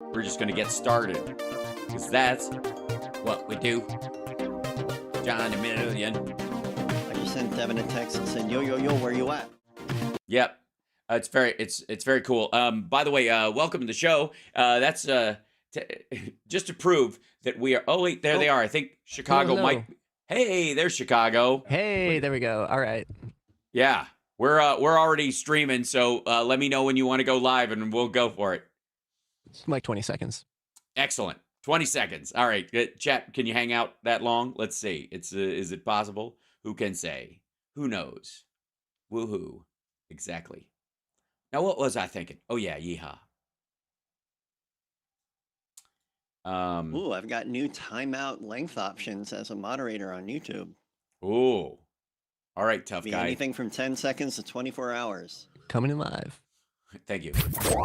We're just going to get started because that's what we do. Johnny Million. I just sent Devin a text and said, yo, where you at? Yep. It's very cool. By the way, welcome to the show. That's just to prove that we are. Oh wait, there they are. I think Chicago might. Hey, there's Chicago. Hey, there we go. All right. Yeah, we're already streaming. So let me know when you want to go live, and we'll go for it. It's like 20 seconds. Excellent. 20 seconds. All right. Chat, can you hang out that long? Let's see. Is it possible? Who can say? Who knows? Woohoo. Exactly. Now, what was I thinking? Oh, yeah. Yeehaw. Ooh, I've got new timeout length options as a moderator on YouTube. Ooh. All right, tough guy. Anything from 10 seconds to 24 hours. Coming in live. Thank you.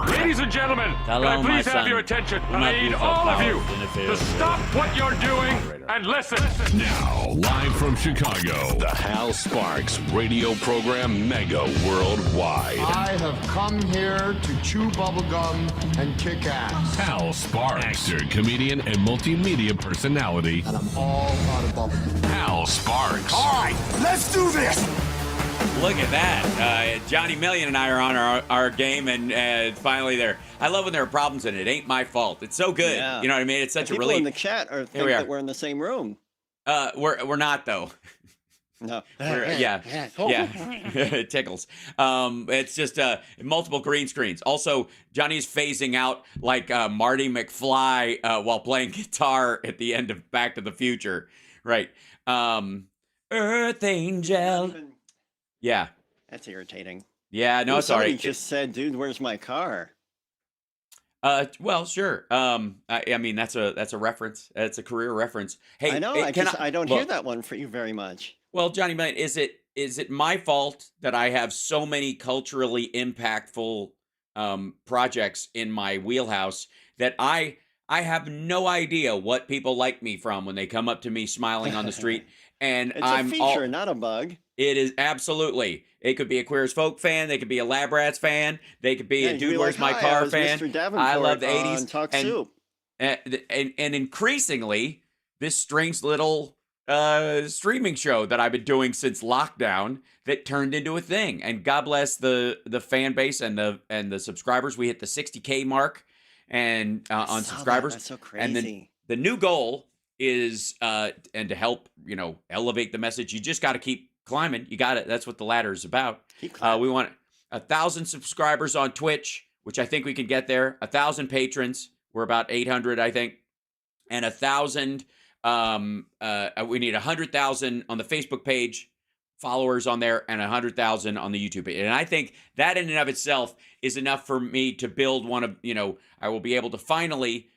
Ladies and gentlemen, can I please have your attention? And I need all of you to stop what you're doing and listen. Now, live from Chicago, the Hal Sparks radio program Mega Worldwide. I have come here to chew bubblegum and kick ass. Hal Sparks, actor, comedian, and multimedia personality. And I'm all out of bubblegum. Hal Sparks. All right, let's do this. Look at that. Johnny Million and I are on our game, and finally there. I love when there are problems, and it ain't my fault. It's so good. Yeah. You know what I mean? It's such a relief. People in the chat think that we're in the same room. We're not, though. No. Yeah. It tickles. It's just multiple green screens. Also, Johnny's phasing out like Marty McFly while playing guitar at the end of Back to the Future. Right. Earth Angel. Yeah. That's irritating. Yeah, no, it's all right. Somebody just said, dude, where's my car? Well, sure. I mean, that's a reference. It's a career reference. Hey, I know. I don't hear that one for you very much. Well, Johnny, is it my fault that I have so many culturally impactful projects in my wheelhouse that I have no idea what people like me from when they come up to me smiling on the street? And it's a feature, not a bug. It is absolutely. It could be a Queer as Folk fan. They could be a Lab Rats fan. They could be a Dude Where's My Car fan. I love the 80s. Talk Soup. And increasingly, this strange little streaming show that I've been doing since lockdown that turned into a thing. And God bless the fan base and the subscribers. We hit the 60K mark and on subscribers. That's so crazy. And then the new goal is and to help elevate the message, you just got to keep climbing. You got it. That's what the ladder is about. We want 1,000 subscribers on Twitch, which I think we can get there. 1,000 patrons. We're about 800, I think, and 1,000. We need 100,000 on the Facebook page followers on there, and 100,000 on the YouTube page. And I think that in and of itself is enough for me to build one of. I will be able to finally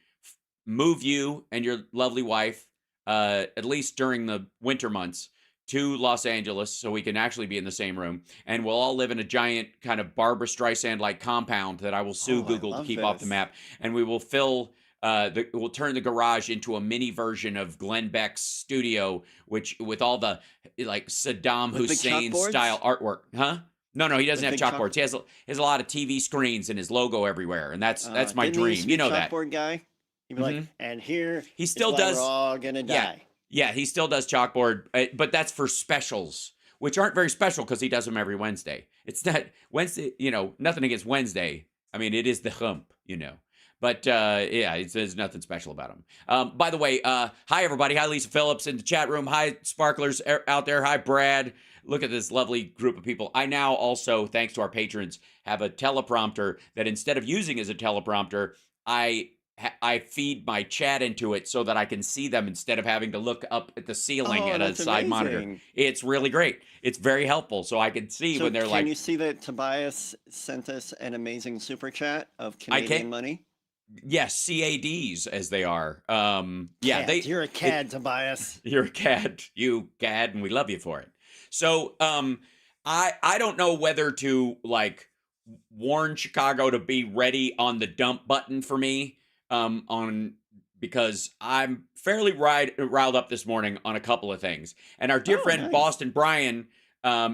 move you and your lovely wife, at least during the winter months, to Los Angeles so we can actually be in the same room. And we'll all live in a giant kind of Barbra Streisand-like compound that I will sue Google to keep off the map. And we will we'll turn the garage into a mini version of Glenn Beck's studio, which with all the like Saddam Hussein style artwork. Huh? No, he doesn't have chalkboards. He has a lot of TV screens and his logo everywhere. And that's my dream. You know that. Chalkboard guy? He'd be like, and here he still does. We're all gonna die. Yeah, he still does chalkboard, but that's for specials, which aren't very special because he does them every Wednesday. It's not Wednesday, nothing against Wednesday. I mean, it is the hump, But yeah, there's nothing special about him. By the way, hi everybody. Hi Lisa Phillips in the chat room. Hi Sparklers out there. Hi Brad. Look at this lovely group of people. I now also, thanks to our patrons, have a teleprompter that instead of using as a teleprompter, I feed my chat into it so that I can see them instead of having to look up at the ceiling at a side monitor. It's really great. It's very helpful, so I can see when they're like. Can you see that Tobias sent us an amazing super chat of Canadian money? Yes, CADs as they are. Yeah, you're a cad, Tobias. You're a cad, you cad, and we love you for it. So, I don't know whether to warn Chicago to be ready on the dump button for me. Because I'm fairly riled up this morning on a couple of things. And our dear friend Boston Brian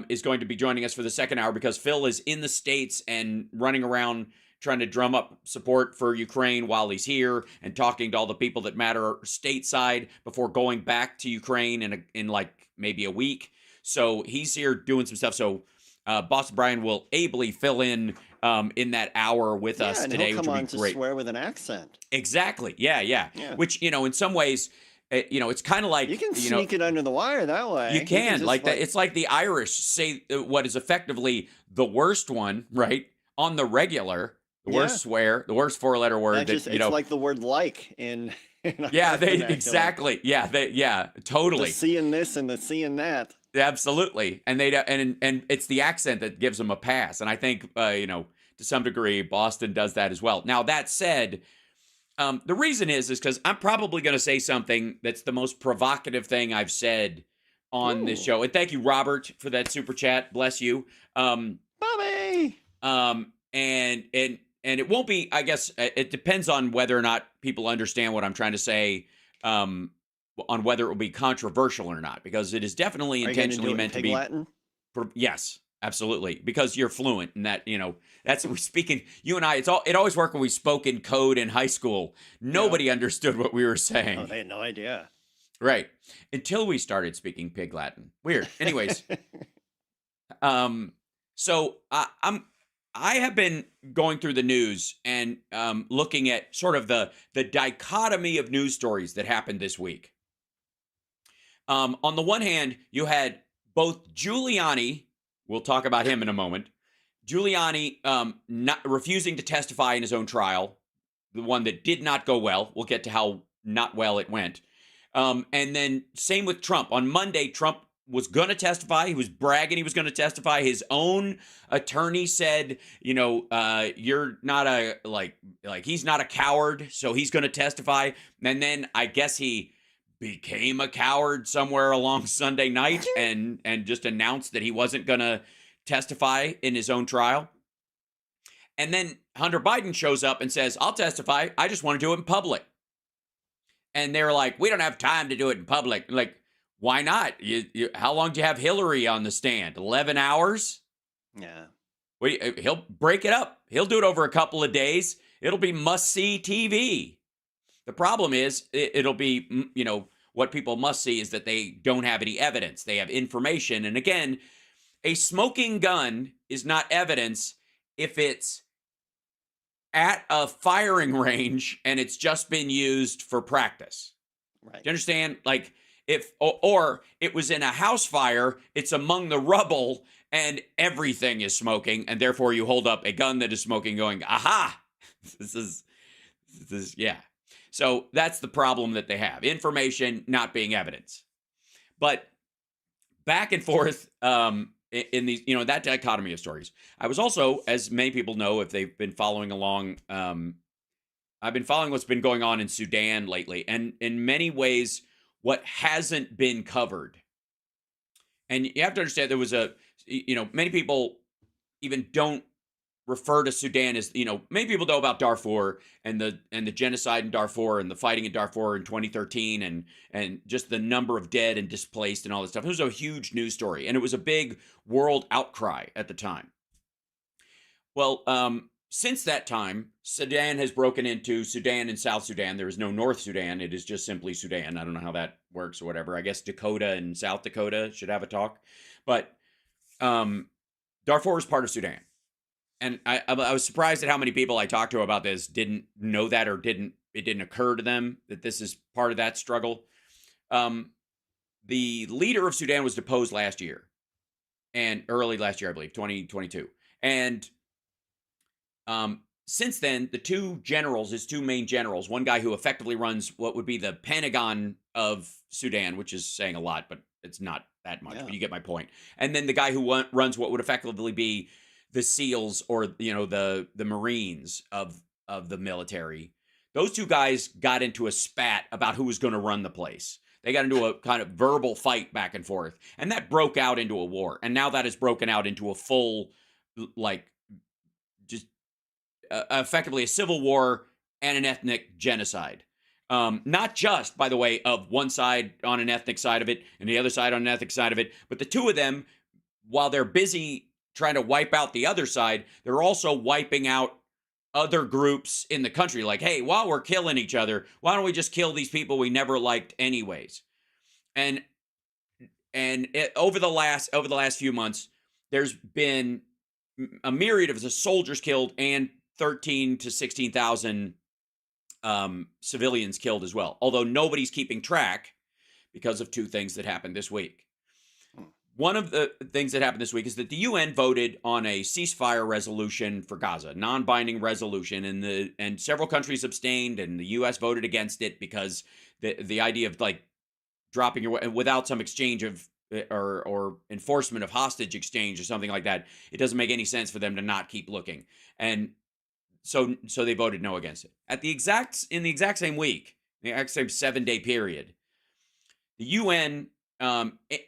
is going to be joining us for the second hour because Phil is in the States and running around trying to drum up support for Ukraine while he's here and talking to all the people that matter stateside before going back to Ukraine in like maybe a week. So he's here doing some stuff. So Boston Brian will ably fill in that hour with us and today, he'll which come will on be to great. swear with an accent. Exactly. Yeah. Which, in some ways, it's kind of like you can sneak it under the wire that way. You can like that. It's like the Irish say what is effectively the worst one, right? On the regular, the worst swear, the worst 4-letter word. It's like the word "like" in yeah, exactly. Yeah, totally. The C in this and the C in that. Absolutely, and and it's the accent that gives them a pass. And I think to some degree Boston does that as well. Now that said, the reason is because I'm probably going to say something that's the most provocative thing I've said on this show. And thank you, Robert, for that super chat. Bless you, Bobby. And it won't be. I guess it depends on whether or not people understand what I'm trying to say. On whether it will be controversial or not, because it is definitely intentionally meant to be. Latin? Yes, absolutely, because you're fluent in that. That's what we're speaking. You and I, it always worked when we spoke in code in high school. Nobody understood what we were saying. Oh, they had no idea. Right, until we started speaking Pig Latin. Weird. Anyways, so I have been going through the news and looking at sort of the dichotomy of news stories that happened this week. On the one hand, you had both Giuliani, we'll talk about him in a moment, Giuliani not refusing to testify in his own trial, the one that did not go well. We'll get to how not well it went. And then same with Trump. On Monday, Trump was going to testify. He was bragging he was going to testify. His own attorney said, you're not he's not a coward, so he's going to testify. And then I guess he became a coward somewhere along Sunday night and just announced that he wasn't going to testify in his own trial. And then Hunter Biden shows up and says, I'll testify. I just want to do it in public. And they're like, we don't have time to do it in public. Like, why not? How long do you have Hillary on the stand? 11 hours? Yeah. He'll break it up. He'll do it over a couple of days. It'll be must-see TV. The problem is, it'll be, what people must see is that they don't have any evidence. They have information. And again, a smoking gun is not evidence if it's at a firing range and it's just been used for practice. Right. Do you understand? Like, or it was in a house fire, it's among the rubble, and everything is smoking, and therefore you hold up a gun that is smoking going, aha! This is, yeah. So that's the problem that they have. Information not being evidence. But back and forth in these, that dichotomy of stories. I was also, as many people know, if they've been following along, I've been following what's been going on in Sudan lately. And in many ways, what hasn't been covered. And you have to understand there was many people even don't refer to Sudan as, many people know about Darfur and the genocide in Darfur and the fighting in Darfur in 2013 and just the number of dead and displaced and all this stuff. It was a huge news story, and it was a big world outcry at the time. Well, since that time, Sudan has broken into Sudan and South Sudan. There is no North Sudan. It is just simply Sudan. I don't know how that works or whatever. I guess Dakota and South Dakota should have a talk. But Darfur is part of Sudan. And I was surprised at how many people I talked to about this didn't know that or it didn't occur to them that this is part of that struggle. The leader of Sudan was deposed last year, and early last year, I believe, 2022. And since then, his two main generals, one guy who effectively runs what would be the Pentagon of Sudan, which is saying a lot, but it's not that much, but you get my point. And then the guy who runs what would effectively be the SEALs or, the Marines of the military. Those two guys got into a spat about who was going to run the place. They got into a kind of verbal fight back and forth, and that broke out into a war. And now that has broken out into a full, effectively a civil war and an ethnic genocide. Not just, by the way, of one side on an ethnic side of it and the other side on an ethnic side of it, but the two of them, while they're busy trying to wipe out the other side, they're also wiping out other groups in the country, like, hey, while we're killing each other, why don't we just kill these people we never liked anyways? And over the last few months, there's been a myriad of the soldiers killed and 13 to 16,000 civilians killed as well. Although nobody's keeping track because of two things that happened this week. One of the things that happened this week is that the UN voted on a ceasefire resolution for Gaza, non-binding resolution, and several countries abstained, and the US voted against it because the idea of like dropping your without some exchange of or enforcement of hostage exchange or something like that, it doesn't make any sense for them to not keep looking. And so they voted no against it. In the exact same week, the exact same 7-day period, the UN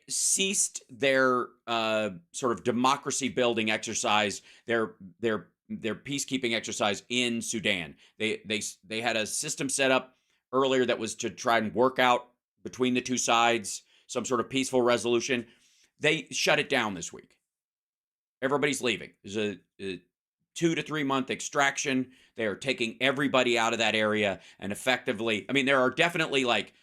ceased their sort of democracy building exercise, their peacekeeping exercise in Sudan. They had a system set up earlier that was to try and work out between the two sides some sort of peaceful resolution. They shut it down this week. Everybody's leaving. There's a 2 to 3 month extraction. They are taking everybody out of that area, and effectively, I mean, there are definitely like,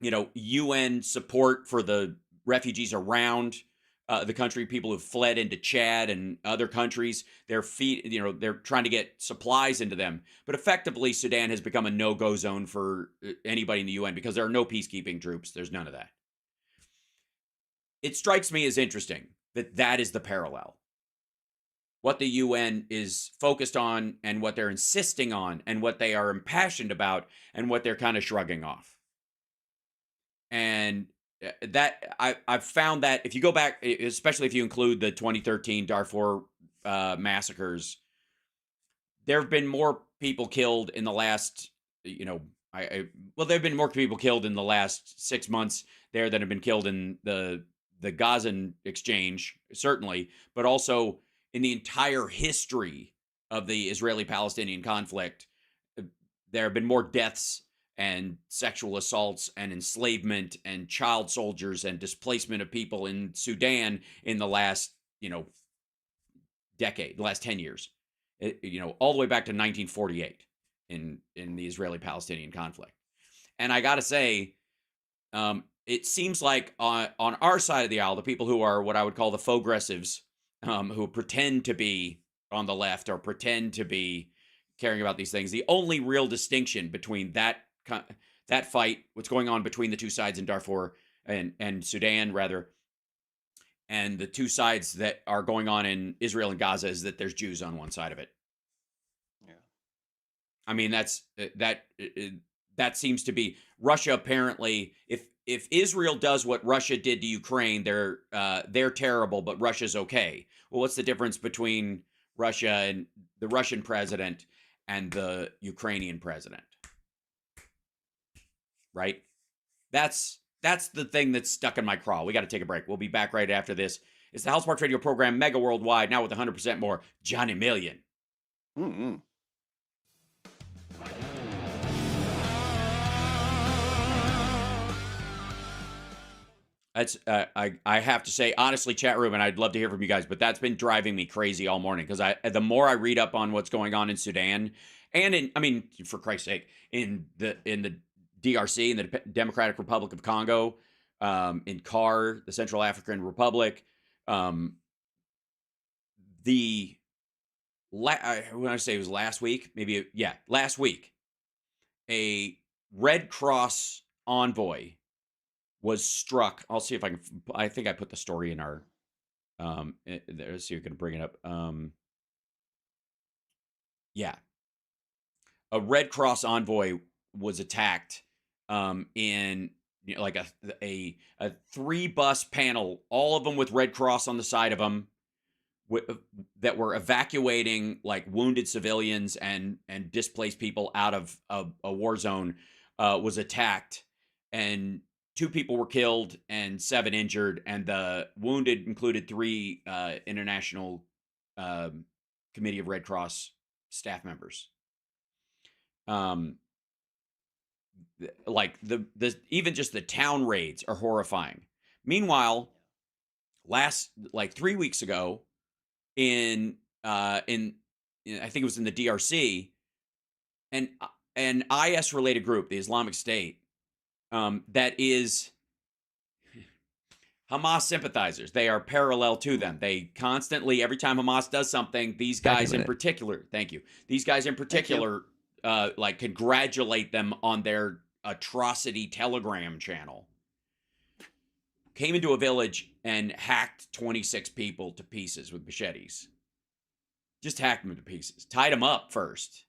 UN support for the refugees around the country, people who've fled into Chad and other countries. They're trying to get supplies into them. But effectively, Sudan has become a no-go zone for anybody in the UN because there are no peacekeeping troops. There's none of that. It strikes me as interesting that is the parallel. What the UN is focused on and what they're insisting on and what they are impassioned about and what they're kind of shrugging off. And that I've found that if you go back, especially if you include the 2013 Darfur massacres, there have been more people killed in the last, there have been more people killed in the last 6 months there than have been killed in the Gazan exchange, certainly, but also in the entire history of the Israeli-Palestinian conflict. There have been more deaths and sexual assaults and enslavement and child soldiers and displacement of people in Sudan in the last, decade, the last 10 years, all the way back to 1948 in the Israeli-Palestinian conflict. And I got to say, it seems like on our side of the aisle, the people who are what I would call the faux-gressives, who pretend to be on the left or pretend to be caring about these things, the only real distinction between that fight, what's going on between the two sides in Darfur and Sudan, rather, and the two sides that are going on in Israel and Gaza is that there's Jews on one side of it. Yeah. I mean, that seems to be Russia. Apparently, if Israel does what Russia did to Ukraine, they're terrible, but Russia's okay. Well, what's the difference between Russia and the Russian president and the Ukrainian president? Right? That's the thing that's stuck in my craw. We got to take a break. We'll be back right after this. It's the House Sparks Radio program, Mega Worldwide, now with 100% more Johnny Million. Mm-hmm. That's I have to say, honestly, chat room, and I'd love to hear from you guys, but that's been driving me crazy all morning because the more I read up on what's going on in Sudan, and for Christ's sake, in the DRC, in the Democratic Republic of Congo, in CAR, the Central African Republic, when I say it was last week, last week, a Red Cross envoy was struck. I'll see if I can. I think I put the story in our. Let's see if you can bring it up. A Red Cross envoy was attacked in like a 3-bus panel, all of them with Red Cross on the side of them, that were evacuating like wounded civilians and displaced people out of a war zone, was attacked, and 2 people were killed and 7 injured, and the wounded included 3 International Committee of Red Cross staff members. Like even just the town raids are horrifying. Meanwhile, 3 weeks ago, in I think it was in the DRC, and an IS related group, the Islamic State, that is Hamas sympathizers. They are parallel to them. They constantly, every time Hamas does something, these guys in particular, thank you. These guys in particular, like congratulate them on their atrocity Telegram channel. Came into a village and hacked 26 people to pieces with machetes. Just hacked them to pieces. Tied them up first.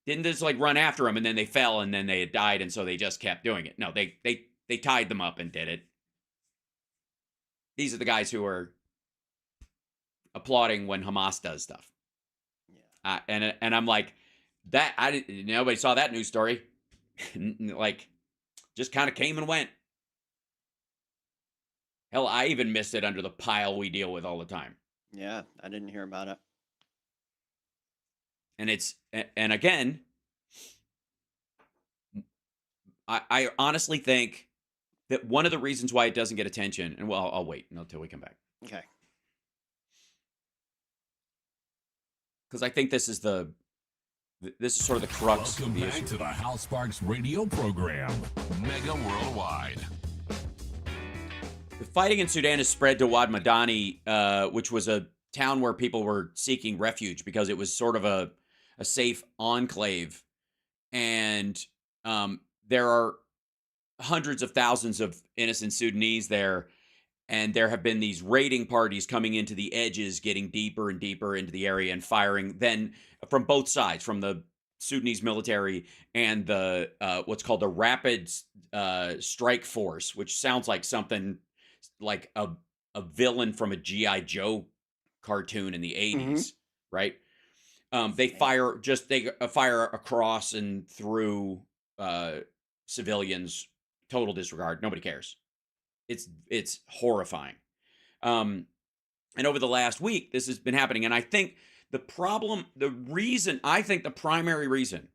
Didn't just like run after them and then they fell and then they had died and so they just kept doing it. No, they tied them up and did it. These are the guys who are applauding when Hamas does stuff. Yeah. And I'm like, that nobody saw that news story. Like, just kind of came and went. Hell, I even missed it under the pile we deal with all the time. Yeah, I didn't hear about it. And again, I honestly think that one of the reasons why it doesn't get attention, and well, I'll wait until we come back. Okay. Because I think this is sort of the crux of the issue. Welcome back to the Hal Sparks radio program, Mega Worldwide. The fighting in Sudan has spread to Wad Madani, which was a town where people were seeking refuge because it was sort of a safe enclave. And there are hundreds of thousands of innocent Sudanese there. And there have been these raiding parties coming into the edges, getting deeper and deeper into the area and firing then from both sides, from the Sudanese military and the what's called the Rapid Strike Force, which sounds like something like a villain from a G.I. Joe cartoon in the 80s, right? They fire across and through civilians, total disregard. Nobody cares. It's horrifying. And over the last week, this has been happening. And I think the primary reason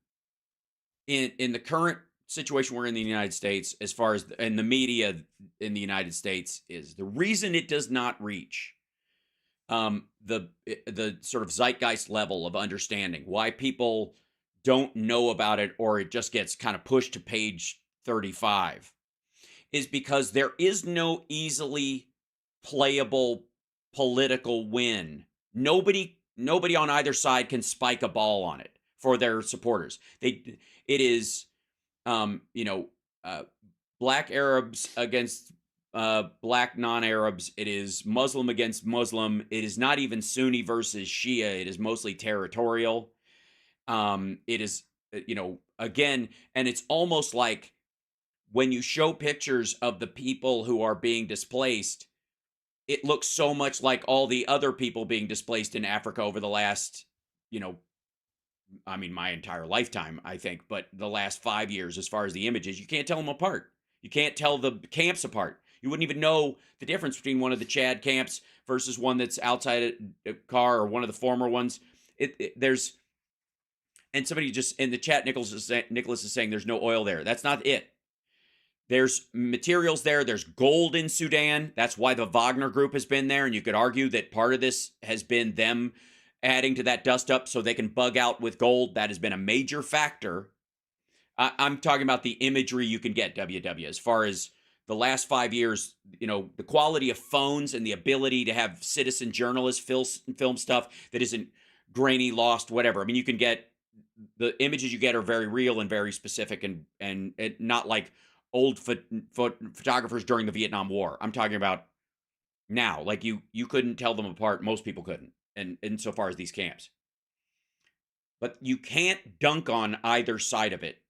in the current situation we're in the United States, as far as in the media in the United States, is the reason it does not reach the sort of zeitgeist level of understanding why people don't know about it, or it just gets kind of pushed to page 35, is because there is no easily playable political win. Nobody on either side can spike a ball on it for their supporters. It is black Arabs against black non-Arabs. It is Muslim against Muslim. It is not even Sunni versus Shia. It is mostly territorial. It is, again, and it's almost like when you show pictures of the people who are being displaced, it looks so much like all the other people being displaced in Africa over the last, my entire lifetime, I think, but the last 5 years, as far as the images, you can't tell them apart. You can't tell the camps apart. You wouldn't even know the difference between one of the Chad camps versus one that's outside a car, or one of the former ones. And somebody just in the chat, Nicholas is saying there's no oil there. That's not it. There's materials there. There's gold in Sudan. That's why the Wagner Group has been there. And you could argue that part of this has been them adding to that dust up so they can bug out with gold. That has been a major factor. I'm talking about the imagery you can get, WW, as far as the last 5 years, the quality of phones and the ability to have citizen journalists film stuff that isn't grainy, lost, whatever. I mean, you can get, the images you get are very real and very specific and not like old photographers during the Vietnam War. I'm talking about now. Like you couldn't tell them apart. Most people couldn't, and insofar as these camps. But you can't dunk on either side of it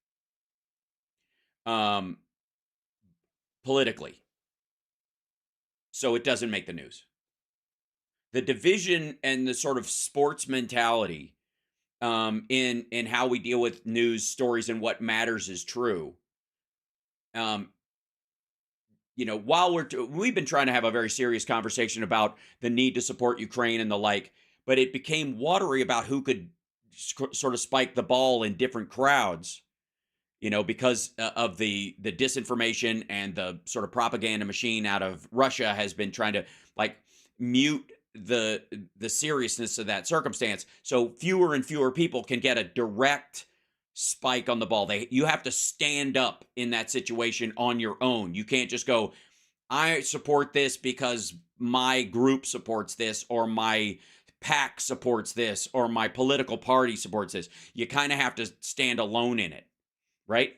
politically. So it doesn't make the news. The division and the sort of sports mentality in how we deal with news stories and what matters is true. While we've been trying to have a very serious conversation about the need to support Ukraine and the like, but it became watery about who could sort of spike the ball in different crowds, because of the disinformation and the sort of propaganda machine out of Russia has been trying to like mute the seriousness of that circumstance. So fewer and fewer people can get a direct spike on the ball. You have to stand up in that situation on your own. You can't just go, I support this because my group supports this, or my PAC supports this, or my political party supports this. You kind of have to stand alone in it, right?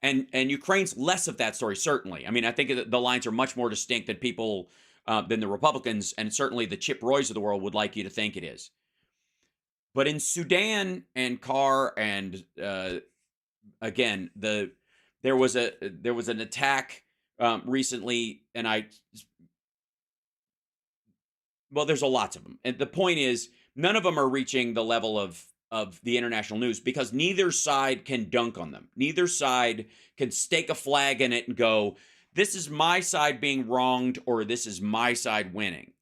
And Ukraine's less of that story, certainly. I mean, I think the lines are much more distinct than people, than the Republicans, and certainly the Chip Roys of the world would like you to think it is. But in Sudan and Car, and again, there was an attack recently, and there's a lots of them. And the point is, none of them are reaching the level of the international news, because neither side can dunk on them. Neither side can stake a flag in it and go, this is my side being wronged, or this is my side winning.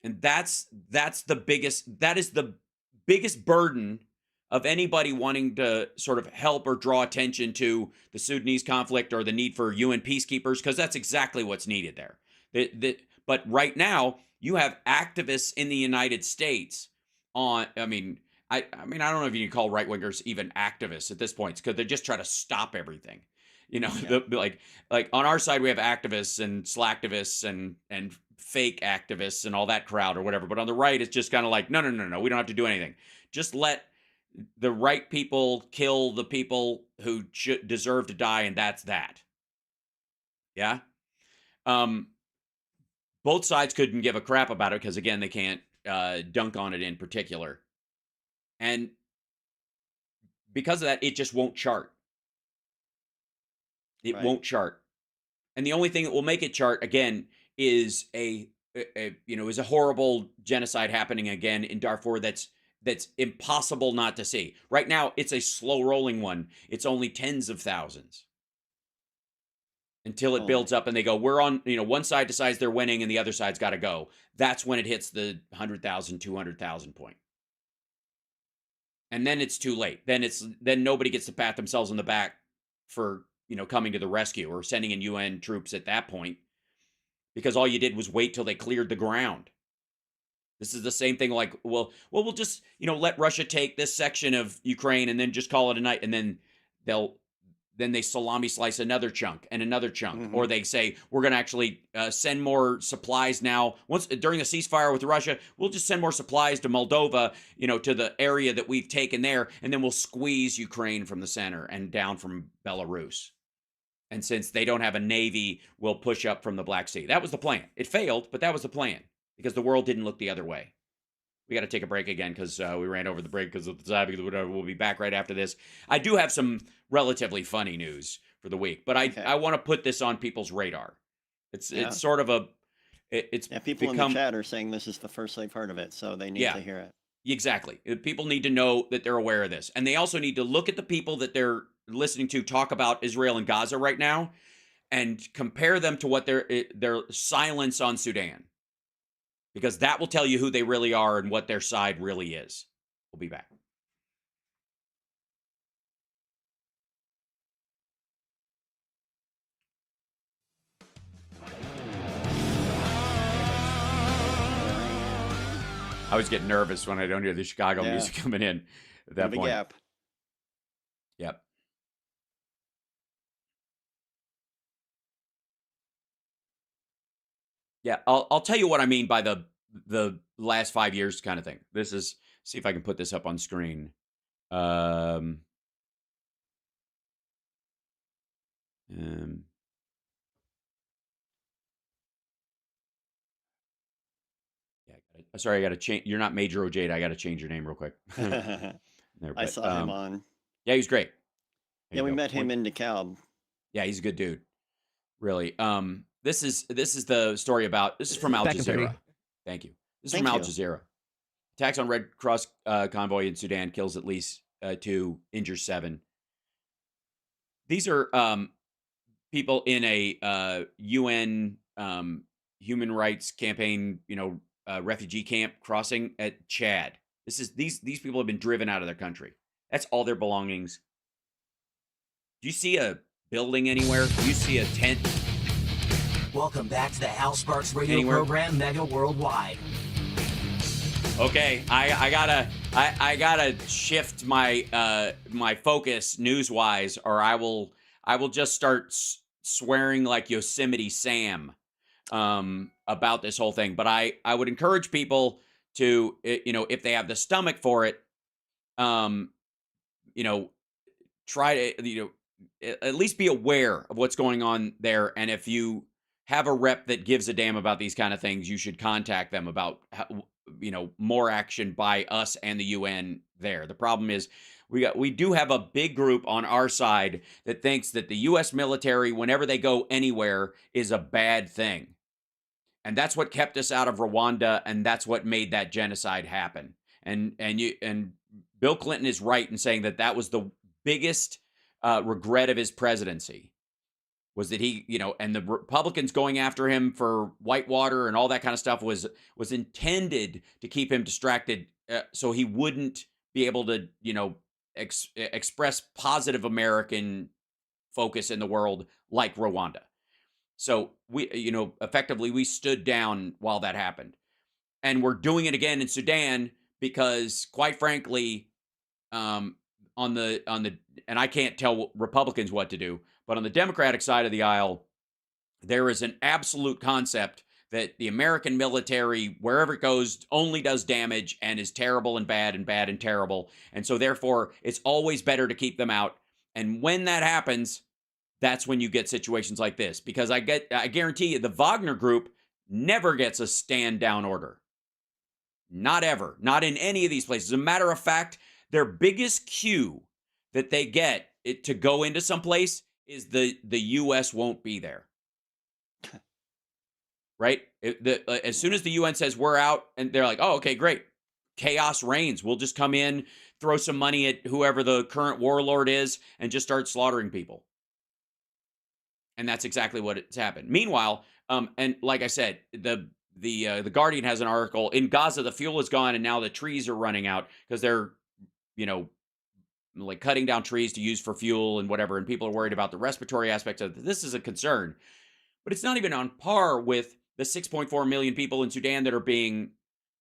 And that is the biggest burden of anybody wanting to sort of help or draw attention to the Sudanese conflict or the need for UN peacekeepers, because that's exactly what's needed there. But right now, you have activists in the United States I don't know if you can call right-wingers even activists at this point, because they just try to stop everything. Like on our side, we have activists and slacktivists and fake activists and all that crowd or whatever. But on the right, it's just kind of like, no, we don't have to do anything. Just let the right people kill the people who should deserve to die, and that's that. Yeah. Both sides couldn't give a crap about it because, again, they can't dunk on it in particular. And because of that, it just won't chart. It won't chart. And the only thing that will make it chart, again, is a horrible genocide happening again in Darfur that's impossible not to see. Right now, it's a slow-rolling one. It's only tens of thousands. Until it builds up and they go, we're on, one side decides they're winning and the other side's got to go. That's when it hits the 100,000, 200,000 point. And then it's too late. Then nobody gets to pat themselves on the back for, coming to the rescue or sending in UN troops at that point, because all you did was wait till they cleared the ground. This is the same thing like, we'll just, let Russia take this section of Ukraine and then just call it a night. And then they salami slice another chunk and another chunk. Mm-hmm. Or they say, we're going to actually send more supplies now. During the ceasefire with Russia, we'll just send more supplies to Moldova, to the area that we've taken there. And then we'll squeeze Ukraine from the center and down from Belarus. And since they don't have a navy, we'll push up from the Black Sea. That was the plan. It failed, but that was the plan, because the world didn't look the other way. We got to take a break again because we ran over the break because of the time. We'll be back right after this. I do have some relatively funny news for the week, but I want to put this on people's radar. It's sort of people in the chat are saying this is the first part of it, so they need to hear it. Exactly. People need to know that they're aware of this, and they also need to look at the people that they're listening to talk about Israel and Gaza right now, and compare them to what their silence on Sudan. Because that will tell you who they really are and what their side really is. We'll be back. I always get nervous when I don't hear the Chicago music coming in at that point. Gap. Yep. Yeah, I'll tell you what I mean by the last 5 years kind of thing. This is, see if I can put this up on screen. Yeah, sorry, I got to change. You're not Major Ojeda. I got to change your name real quick. I saw him on. Yeah, he's great. Yeah, we met him in DeKalb. Yeah, he's a good dude. Really. This is the story about. This is from Al Jazeera. Thank you. This is from Al Jazeera. Attacks on Red Cross convoy in Sudan kills at least 2, injures 7. These are people in a UN human rights campaign, refugee camp crossing at Chad. These people have been driven out of their country. That's all their belongings. Do you see a building anywhere? Do you see a tent? Welcome back to the Hal Sparks radio Anywhere? program, Mega Worldwide. Okay, I gotta shift my my focus news-wise, or I will just start swearing like Yosemite Sam about this whole thing. But I would encourage people to, you know, if they have the stomach for it, you know, try to, you know, at least be aware of what's going on there. And if you have a rep that gives a damn about these kind of things, you should contact them about how, you know, more action by us and the UN there. The problem is we do have a big group on our side that thinks that the US military, whenever they go anywhere, is a bad thing. And that's what kept us out of Rwanda, and that's what made that genocide happen. And Bill Clinton is right in saying that that was the biggest regret of his presidency, was that he, you know, and the Republicans going after him for Whitewater and all that kind of stuff was intended to keep him distracted, so he wouldn't be able to, you know, express positive American focus in the world like Rwanda. So we, you know, effectively we stood down while that happened, and we're doing it again in Sudan because, quite frankly, on the and I can't tell Republicans what to do, but on the Democratic side of the aisle, there is an absolute concept that the American military, wherever it goes, only does damage and is terrible and bad and terrible. And so therefore, it's always better to keep them out. And when that happens, that's when you get situations like this. Because I guarantee you, the Wagner Group never gets a stand down order. Not ever. Not in any of these places. As a matter of fact, their biggest cue that they get it to go into someplace is the U.S. won't be there. Right? As soon as the UN says we're out, and they're like, oh, okay, great. Chaos reigns. We'll just come in, throw some money at whoever the current warlord is, and just start slaughtering people. And that's exactly what it's happened. Meanwhile, and like I said, the Guardian has an article in Gaza. The fuel is gone, and now the trees are running out because they're, you know, like cutting down trees to use for fuel and whatever. And people are worried about the respiratory aspects of this. Is a concern, but it's not even on par with the 6.4 million people in Sudan that are being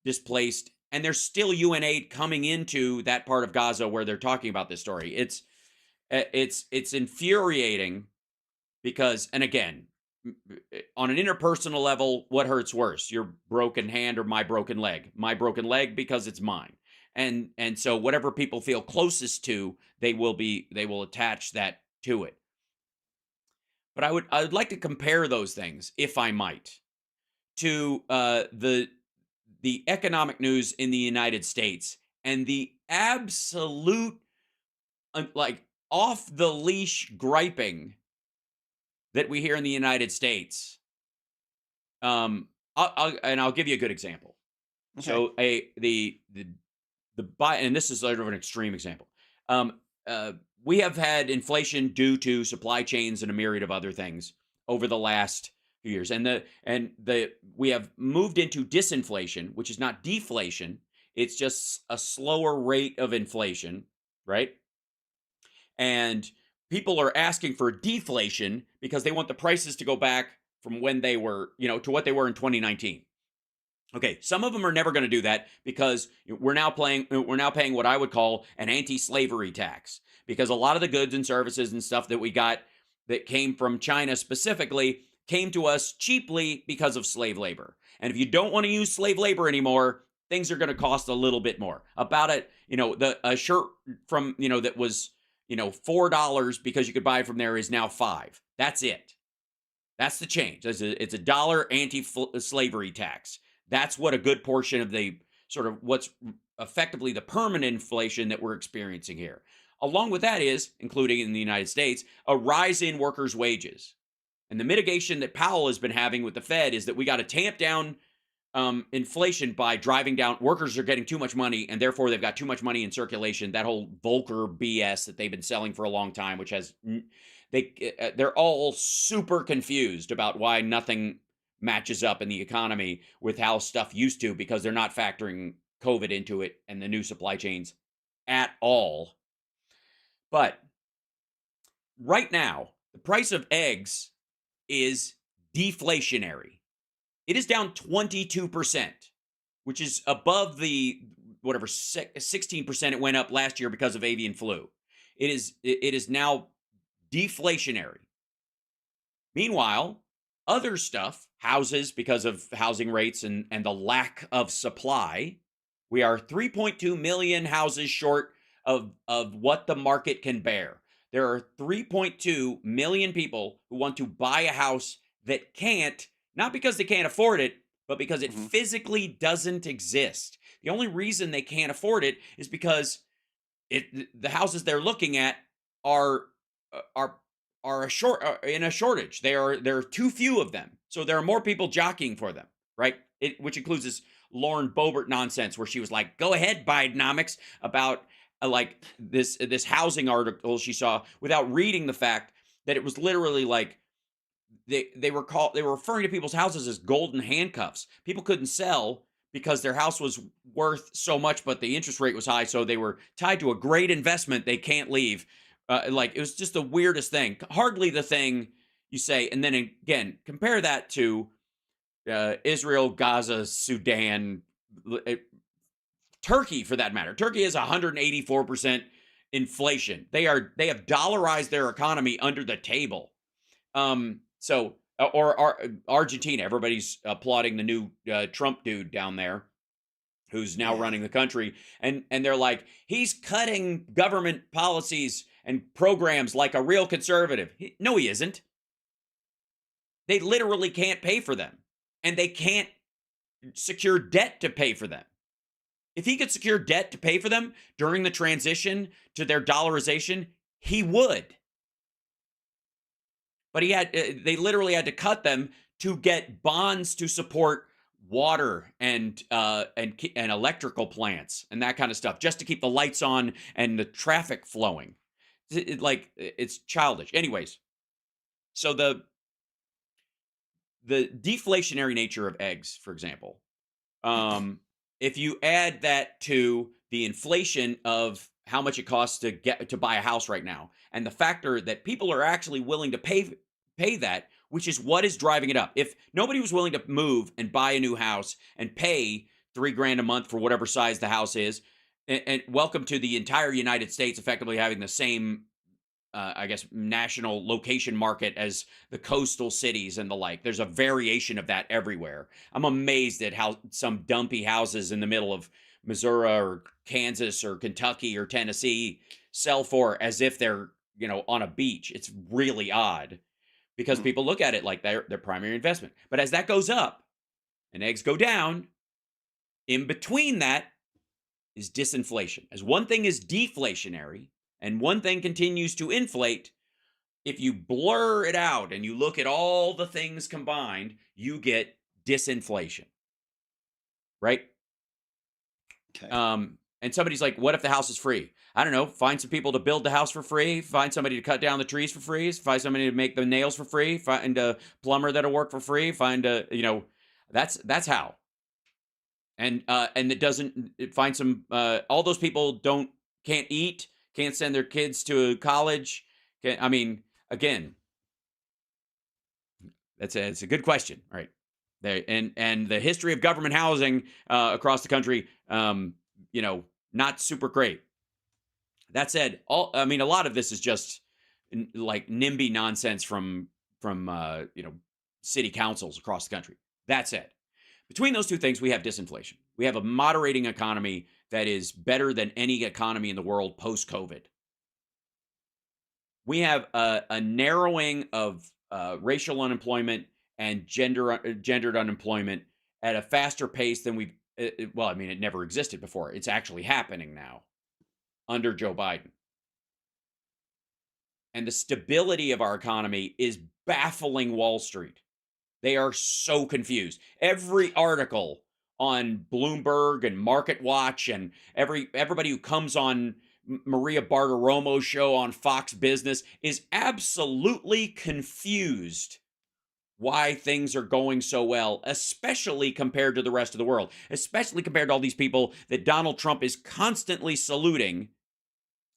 displaced, and there's still UN aid coming into that part of Gaza where they're talking about this story. It's infuriating because, and again, on an interpersonal level, what hurts worse, your broken hand or my broken leg? My broken leg because it's mine. And so whatever people feel closest to, they will attach that to it. But I would like to compare those things, if I might, to the economic news in the United States and the absolute like off the leash griping that we hear in the United States. I'll give you a good example. Okay. So and this is sort of an extreme example. We have had inflation due to supply chains and a myriad of other things over the last few years, and we have moved into disinflation, which is not deflation. It's just a slower rate of inflation, right? And people are asking for deflation because they want the prices to go back from when they were, you know, to what they were in 2019. Okay, some of them are never going to do that because we're now paying what I would call an anti-slavery tax, because a lot of the goods and services and stuff that we got that came from China specifically came to us cheaply because of slave labor. And if you don't want to use slave labor anymore, things are going to cost a little bit more. About it, you know, a shirt from, you know, that was, you know, $4 because you could buy it from there is now $5. That's it. That's the change. It's a $1 anti-slavery tax. That's what a good portion of the sort of what's effectively the permanent inflation that we're experiencing here. Along with that is, including in the United States, a rise in workers' wages. And the mitigation that Powell has been having with the Fed is that we got to tamp down inflation by driving down. Workers are getting too much money, and therefore they've got too much money in circulation. That whole Volcker BS that they've been selling for a long time, which has they're all super confused about why nothing matches up in the economy with how stuff used to, because they're not factoring COVID into it and the new supply chains at all. But right now, the price of eggs is deflationary. It is down 22%, which is above the whatever 16% it went up last year because of avian flu. It is now deflationary. Meanwhile, other stuff, houses, because of housing rates and the lack of supply, we are 3.2 million houses short of what the market can bear. There are 3.2 million people who want to buy a house that can't, not because they can't afford it, but because it physically doesn't exist. The only reason they can't afford it is because the houses they're looking at are in a shortage. There are too few of them, so there are more people jockeying for them, right? Which includes this Lauren Boebert nonsense where she was like, "Go ahead, Bidenomics," about like this housing article she saw without reading the fact that it was literally like they were referring to people's houses as golden handcuffs. People couldn't sell because their house was worth so much, but the interest rate was high, so they were tied to a great investment they can't leave. Like, it was just the weirdest thing. Hardly the thing you say. And then again, compare that to Israel, Gaza, Sudan, Turkey, for that matter. Turkey has 184% inflation. They have dollarized their economy under the table. Or Argentina, everybody's applauding the new Trump dude down there who's now running the country. And they're like, he's cutting government policies and programs like a real conservative. No, he isn't. They literally can't pay for them. And they can't secure debt to pay for them. If he could secure debt to pay for them during the transition to their dollarization, he would. But they literally had to cut them to get bonds to support water and electrical plants and that kind of stuff, just to keep the lights on and the traffic flowing. It's childish. Anyways, so the deflationary nature of eggs, for example, if you add that to the inflation of how much it costs to buy a house right now, and the factor that people are actually willing to pay that, which is what is driving it up. If nobody was willing to move and buy a new house and pay $3,000 a month for whatever size the house is, and welcome to the entire United States effectively having the same, I guess, national location market as the coastal cities and the like. There's a variation of that everywhere. I'm amazed at how some dumpy houses in the middle of Missouri or Kansas or Kentucky or Tennessee sell for as if they're, on a beach. It's really odd because people look at it like their primary investment. But as that goes up and eggs go down, in between that is disinflation. As one thing is deflationary and one thing continues to inflate, if you blur it out and you look at all the things combined, you get disinflation. Right? Okay. And somebody's like, what if the house is free? I don't know. Find some people to build the house for free. Find somebody to cut down the trees for free. Find somebody to make the nails for free. Find a plumber that'll work for free. Find that's how. And it doesn't find some, all those people can't eat, can't send their kids to college. Again, it's a good question, right? There and the history of government housing across the country, not super great. That said, a lot of this is just like NIMBY nonsense from city councils across the country. That said, between those two things, we have disinflation. We have a moderating economy that is better than any economy in the world post-COVID. We have a narrowing of racial unemployment and gendered unemployment at a faster pace than it never existed before. It's actually happening now under Joe Biden. And the stability of our economy is baffling Wall Street. They are so confused. Every article on Bloomberg and Market Watch and everybody who comes on Maria Bartiromo's show on Fox Business is absolutely confused why things are going so well, especially compared to the rest of the world, especially compared to all these people that Donald Trump is constantly saluting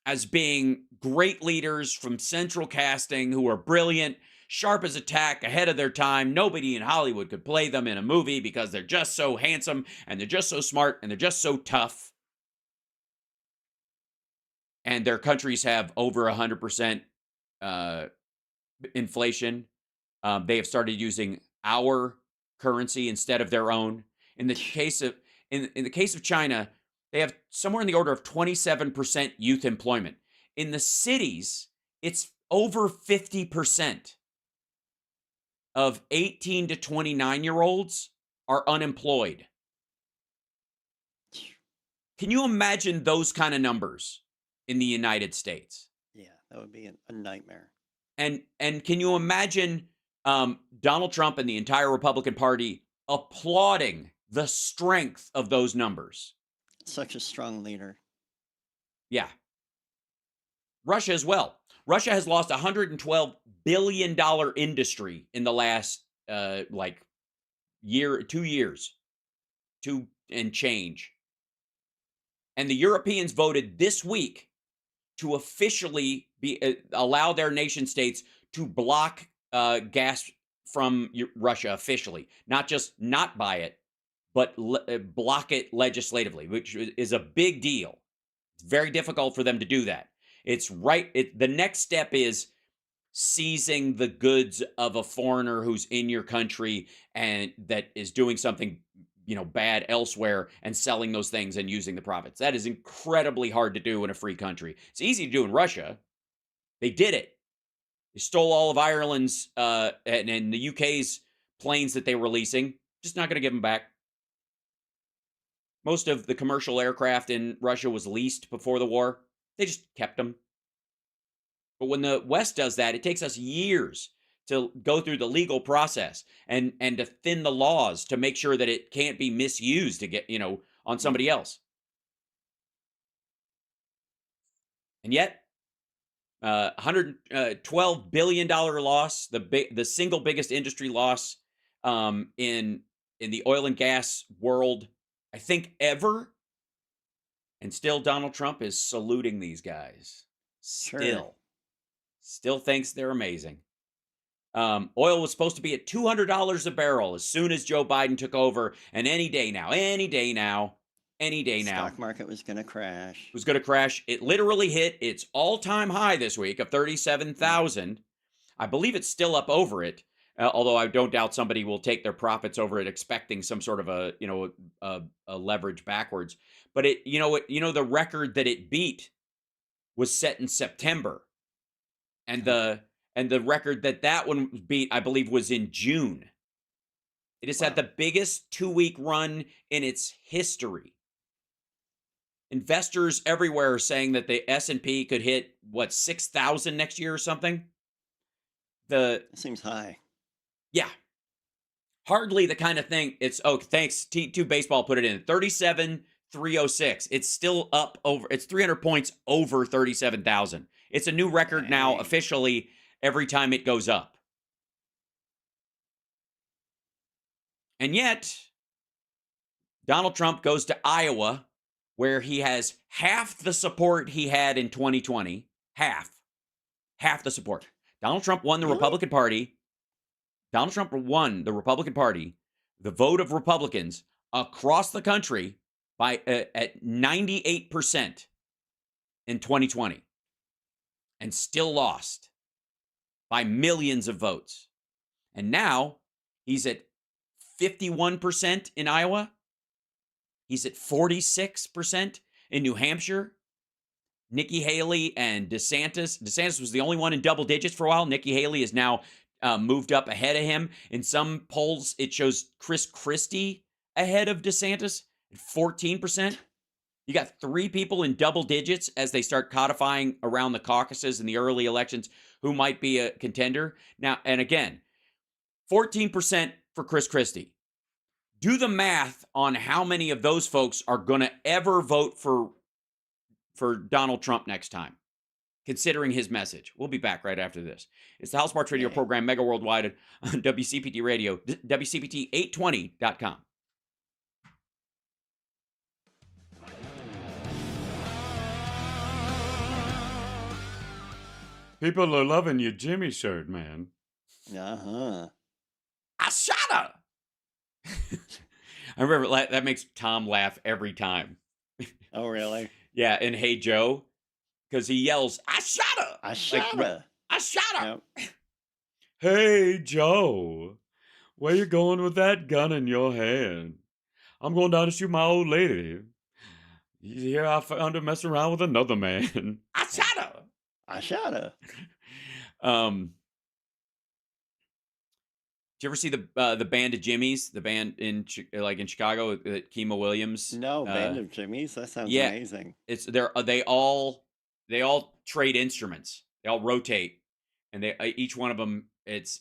as being great leaders from central casting who are brilliant, sharp as a tack, ahead of their time. Nobody in Hollywood could play them in a movie because they're just so handsome and they're just so smart and they're just so tough. And their countries have over 100% inflation. They have started using our currency instead of their own. In the case of in the case of China, they have somewhere in the order of 27% youth employment. In the cities, it's over 50% of 18 to 29-year-olds are unemployed. Can you imagine those kind of numbers in the United States? Yeah, that would be a nightmare. And can you imagine Donald Trump and the entire Republican Party applauding the strength of those numbers? Such a strong leader. Yeah. Russia as well. Russia has lost $112 billion industry in the last year, 2 years, two and change. And the Europeans voted this week to officially allow their nation states to block gas from Russia officially, not just not buy it, but block it legislatively, which is a big deal. It's very difficult for them to do that. It's right. The next step is seizing the goods of a foreigner who's in your country and that is doing something, bad elsewhere and selling those things and using the profits. That is incredibly hard to do in a free country. It's easy to do in Russia. They did it. They stole all of Ireland's and the UK's planes that they were leasing. Just not going to give them back. Most of the commercial aircraft in Russia was leased before the war. They just kept them. But when the West does that, it takes us years to go through the legal process and to thin the laws to make sure that it can't be misused to get, on somebody else. And yet, $112 billion loss, the single biggest industry loss in the oil and gas world, I think, ever. And still Donald Trump is saluting these guys. Still thinks they're amazing. Oil was supposed to be at $200 a barrel as soon as Joe Biden took over. And any day now. Stock market was going to crash. It literally hit its all-time high this week of 37,000. I believe it's still up over it. Although I don't doubt somebody will take their profits over it, expecting some sort of a leverage backwards. But the record that it beat was set in September, and the record that one beat, I believe, was in June. It has had the biggest 2-week run in its history. Investors everywhere are saying that the S&P could hit 6,000 next year or something. That seems high. Yeah. Hardly the kind of thing. Thanks. T2 Baseball put it in. 37,306. It's still up over. It's 300 points over 37,000. It's a new record now officially every time it goes up. And yet, Donald Trump goes to Iowa, where he has half the support he had in 2020. Half the support. Donald Trump won the Republican Party. Donald Trump won the Republican Party, the vote of Republicans across the country by at 98% in 2020, and still lost by millions of votes. And now he's at 51% in Iowa. He's at 46% in New Hampshire. Nikki Haley and DeSantis. DeSantis was the only one in double digits for a while. Nikki Haley is now moved up ahead of him. In some polls, it shows Chris Christie ahead of DeSantis at 14%. You got 3 people in double digits as they start codifying around the caucuses in the early elections who might be a contender. Now, and again, 14% for Chris Christie. Do the math on how many of those folks are going to ever vote for Donald Trump next time, considering his message. We'll be back right after this. It's the House Sparks Radio program, Mega Worldwide, on WCPT Radio, WCPT820.com. People are loving your Jimmy shirt, man. Uh-huh. Ashada. I remember that makes Tom laugh every time. Oh, really? Yeah, and Hey Joe, because he yells, Ashada. Ashada. Ashada. Yep. Hey Joe, where you going with that gun in your hand? I'm going down to shoot my old lady. Here I found her messing around with another man. Ashada. Ashada. Did you ever see the Band of Jimmies? The band in Chicago, Kima Williams. No, Band of Jimmies. That sounds yeah, amazing. It's they all trade instruments. They all rotate, and they each one of them. It's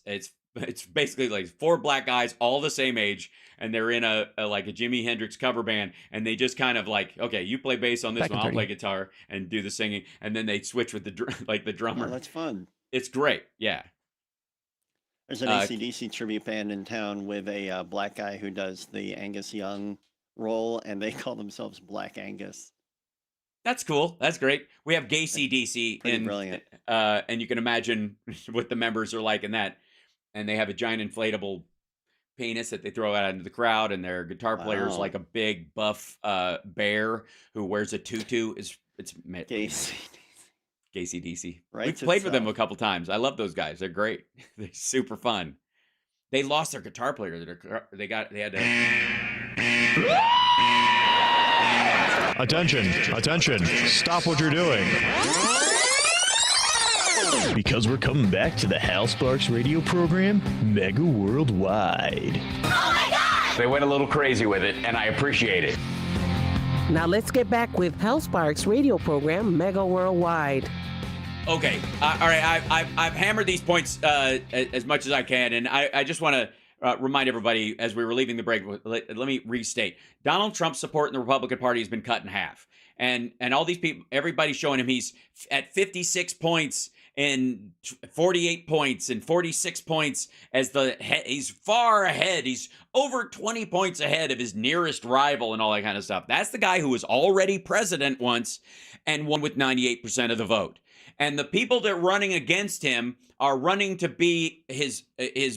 basically like 4 black guys, all the same age, and they're in a Jimi Hendrix cover band, and they just kind of like, okay, you play bass on this one, I'll play guitar and do the singing, and then they switch with the drummer. Oh, that's fun. It's great, yeah. There's an AC/DC tribute band in town with a black guy who does the Angus Young role, and they call themselves Black Angus. That's cool. That's great. We have Gay CDC in, brilliant. And you can imagine what the members are like in that. And they have a giant inflatable penis that they throw out into the crowd, and their guitar player is like a big buff bear who wears a tutu. It's Gay CDC. Gay CDC. Right. We've played with them a couple times. I love those guys. They're great. They're super fun. They lost their guitar player. They had to. Attention. Stop what you're doing. Because we're coming back to the Hal Sparks radio program, Mega Worldwide. Oh my God! They went a little crazy with it, and I appreciate it. Now let's get back with Hal Sparks' radio program, Mega Worldwide. Okay, all right. I've hammered these points as much as I can, and I just want to remind everybody as we were leaving the break. Let me restate: Donald Trump's support in the Republican Party has been cut in half, and all these people, everybody's showing him he's at 56 points and 48 points and 46 points as he's far ahead. He's over 20 points ahead of his nearest rival and all that kind of stuff. That's the guy who was already president once and won with 98% of the vote. And the people that are running against him are running to be his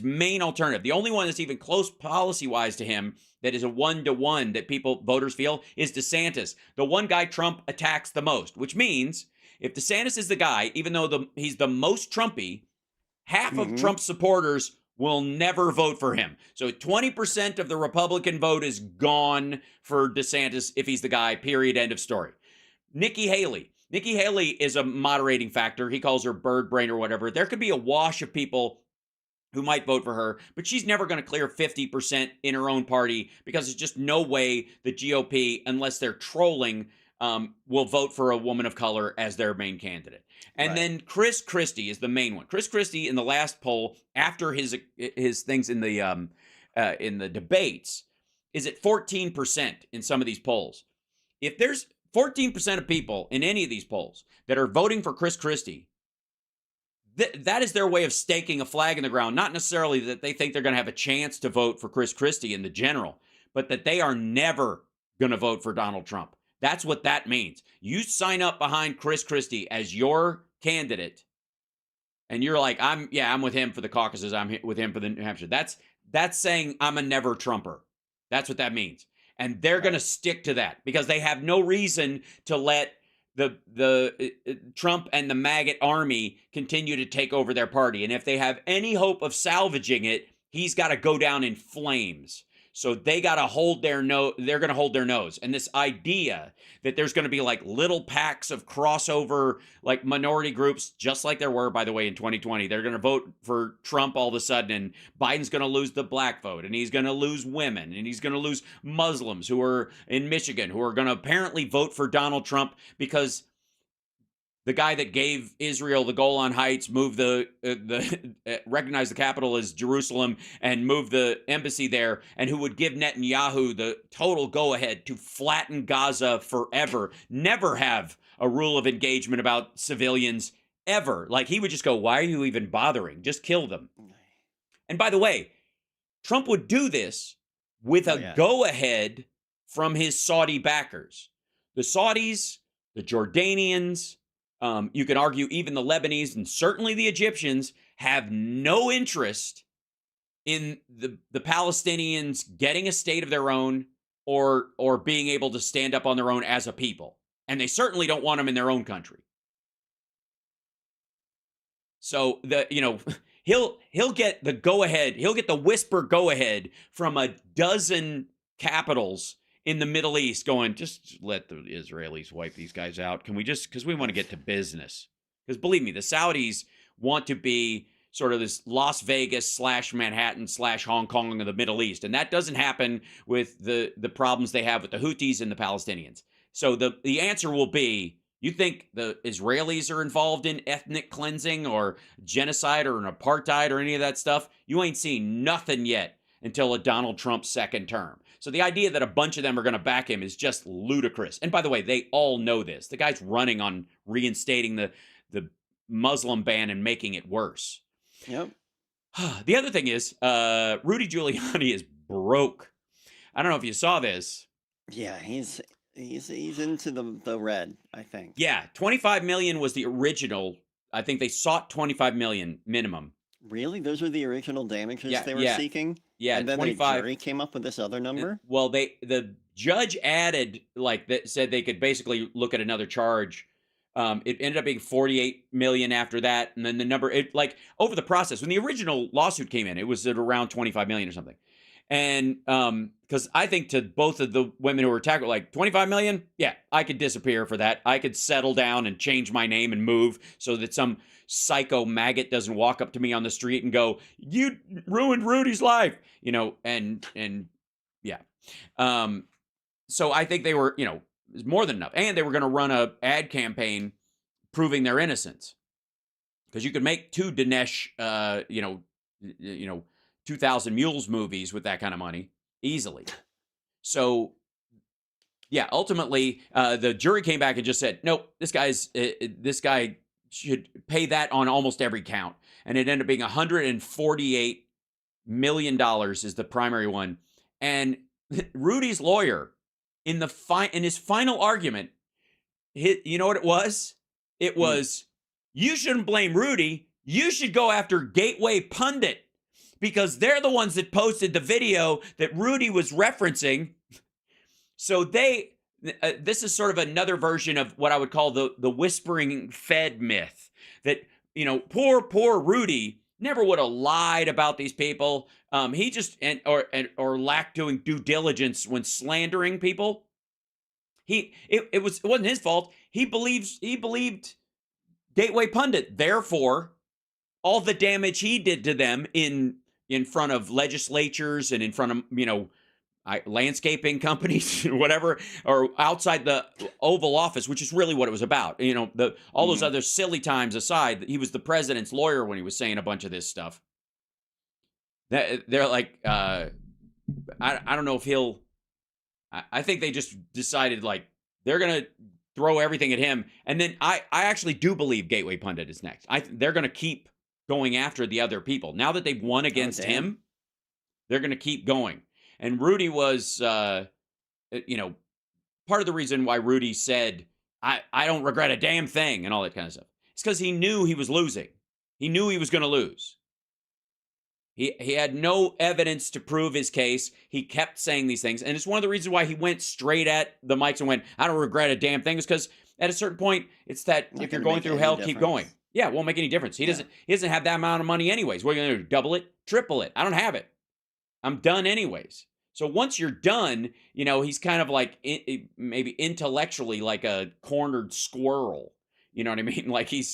main alternative. The only one that's even close policy-wise to him that is a 1-to-1 that voters feel is DeSantis, the one guy Trump attacks the most, which means if DeSantis is the guy, even though he's the most Trumpy, half of Trump's supporters will never vote for him. So 20% of the Republican vote is gone for DeSantis if he's the guy, period, end of story. Nikki Haley is a moderating factor. He calls her bird brain or whatever. There could be a wash of people who might vote for her, but she's never going to clear 50% in her own party because there's just no way the GOP, unless they're trolling, will vote for a woman of color as their main candidate. And then Chris Christie is the main one. Chris Christie in the last poll after his things in the debates is at 14% in some of these polls. If there's 14% of people in any of these polls that are voting for Chris Christie, that is their way of staking a flag in the ground. Not necessarily that they think they're going to have a chance to vote for Chris Christie in the general, but that they are never going to vote for Donald Trump. That's what that means. You sign up behind Chris Christie as your candidate, and you're like, I'm with him for the caucuses. I'm with him for the New Hampshire. That's saying I'm a never Trumper. That's what that means. And they're going to stick to that because they have no reason to let the Trump and the maggot army continue to take over their party. And if they have any hope of salvaging it, he's got to go down in flames. So they got to hold their nose. They're going to hold their nose. And this idea that there's going to be like little packs of crossover, like minority groups, just like there were, by the way, in 2020, they're going to vote for Trump all of a sudden. And Biden's going to lose the black vote. And he's going to lose women. And he's going to lose Muslims who are in Michigan, who are going to apparently vote for Donald Trump because the guy that gave Israel the Golan Heights, moved recognized the capital as Jerusalem and moved the embassy there, and who would give Netanyahu the total go-ahead to flatten Gaza forever, never have a rule of engagement about civilians ever. Like, he would just go, why are you even bothering? Just kill them. And by the way, Trump would do this with a go-ahead from his Saudi backers. The Saudis, the Jordanians, You can argue even the Lebanese and certainly the Egyptians have no interest in the Palestinians getting a state of their own or being able to stand up on their own as a people. And they certainly don't want them in their own country. So he'll get the go-ahead. He'll get the whisper go-ahead from a dozen capitals in the Middle East going, just let the Israelis wipe these guys out. Can we just, because we want to get to business. Because believe me, the Saudis want to be sort of this Las Vegas / Manhattan / Hong Kong of the Middle East. And that doesn't happen with the problems they have with the Houthis and the Palestinians. So the answer will be, you think the Israelis are involved in ethnic cleansing or genocide or an apartheid or any of that stuff? You ain't seen nothing yet until a Donald Trump second term. So the idea that a bunch of them are going to back him is just ludicrous. And by the way, they all know this. The guy's running on reinstating the Muslim ban and making it worse. Yep. The other thing is, Rudy Giuliani is broke. I don't know if you saw this. Yeah, he's into the red, I think. Yeah, 25 million was the original. I think they sought 25 million minimum. Really? Those were the original damages they were seeking? Yeah, and then 25. the jury came up with this other number? Well, the judge added, that said they could basically look at another charge. It ended up being 48 million after that, and then the number, over the process, when the original lawsuit came in, it was at around 25 million or something. And because I think to both of the women who were attacked, like 25 million, yeah, I could disappear for that. I could settle down and change my name and move so that some psycho maggot doesn't walk up to me on the street and go, "You ruined Rudy's life," and yeah. So I think they were, it was more than enough, and they were going to run a ad campaign proving their innocence, because you could make two Dinesh, 2,000 Mules movies with that kind of money easily. So, yeah, ultimately, the jury came back and just said, nope, this guy should pay that on almost every count. And it ended up being $148 million is the primary one. And Rudy's lawyer, in his final argument, you know what it was? It was, you shouldn't blame Rudy. You should go after Gateway Pundit, because they're the ones that posted the video that Rudy was referencing. So this is sort of another version of what I would call the whispering Fed myth, that, poor Rudy never would have lied about these people. He just, or lacked doing due diligence when slandering people. It wasn't his fault. He believed Gateway Pundit. Therefore, all the damage he did to them in front of legislatures and in front of, landscaping companies, whatever, or outside the Oval Office, which is really what it was about. All those other silly times aside, he was the president's lawyer when he was saying a bunch of this stuff. They're like, I don't know if he'll, I think they just decided, they're going to throw everything at him. And then I actually do believe Gateway Pundit is next. They're going to keep going after the other people. Now that they've won against him, they're going to keep going. And Rudy was, part of the reason why Rudy said, I don't regret a damn thing and all that kind of stuff. It's because he knew he was losing. He knew he was going to lose. He had no evidence to prove his case. He kept saying these things. And it's one of the reasons why he went straight at the mics and went, I don't regret a damn thing. It's because at a certain point, it's that if you're going through hell, keep going. Yeah, it won't make any difference. He doesn't have that amount of money anyways. What are you going to do? Double it? Triple it? I don't have it. I'm done anyways. So once you're done, he's kind of like maybe intellectually like a cornered squirrel. You know what I mean? Like he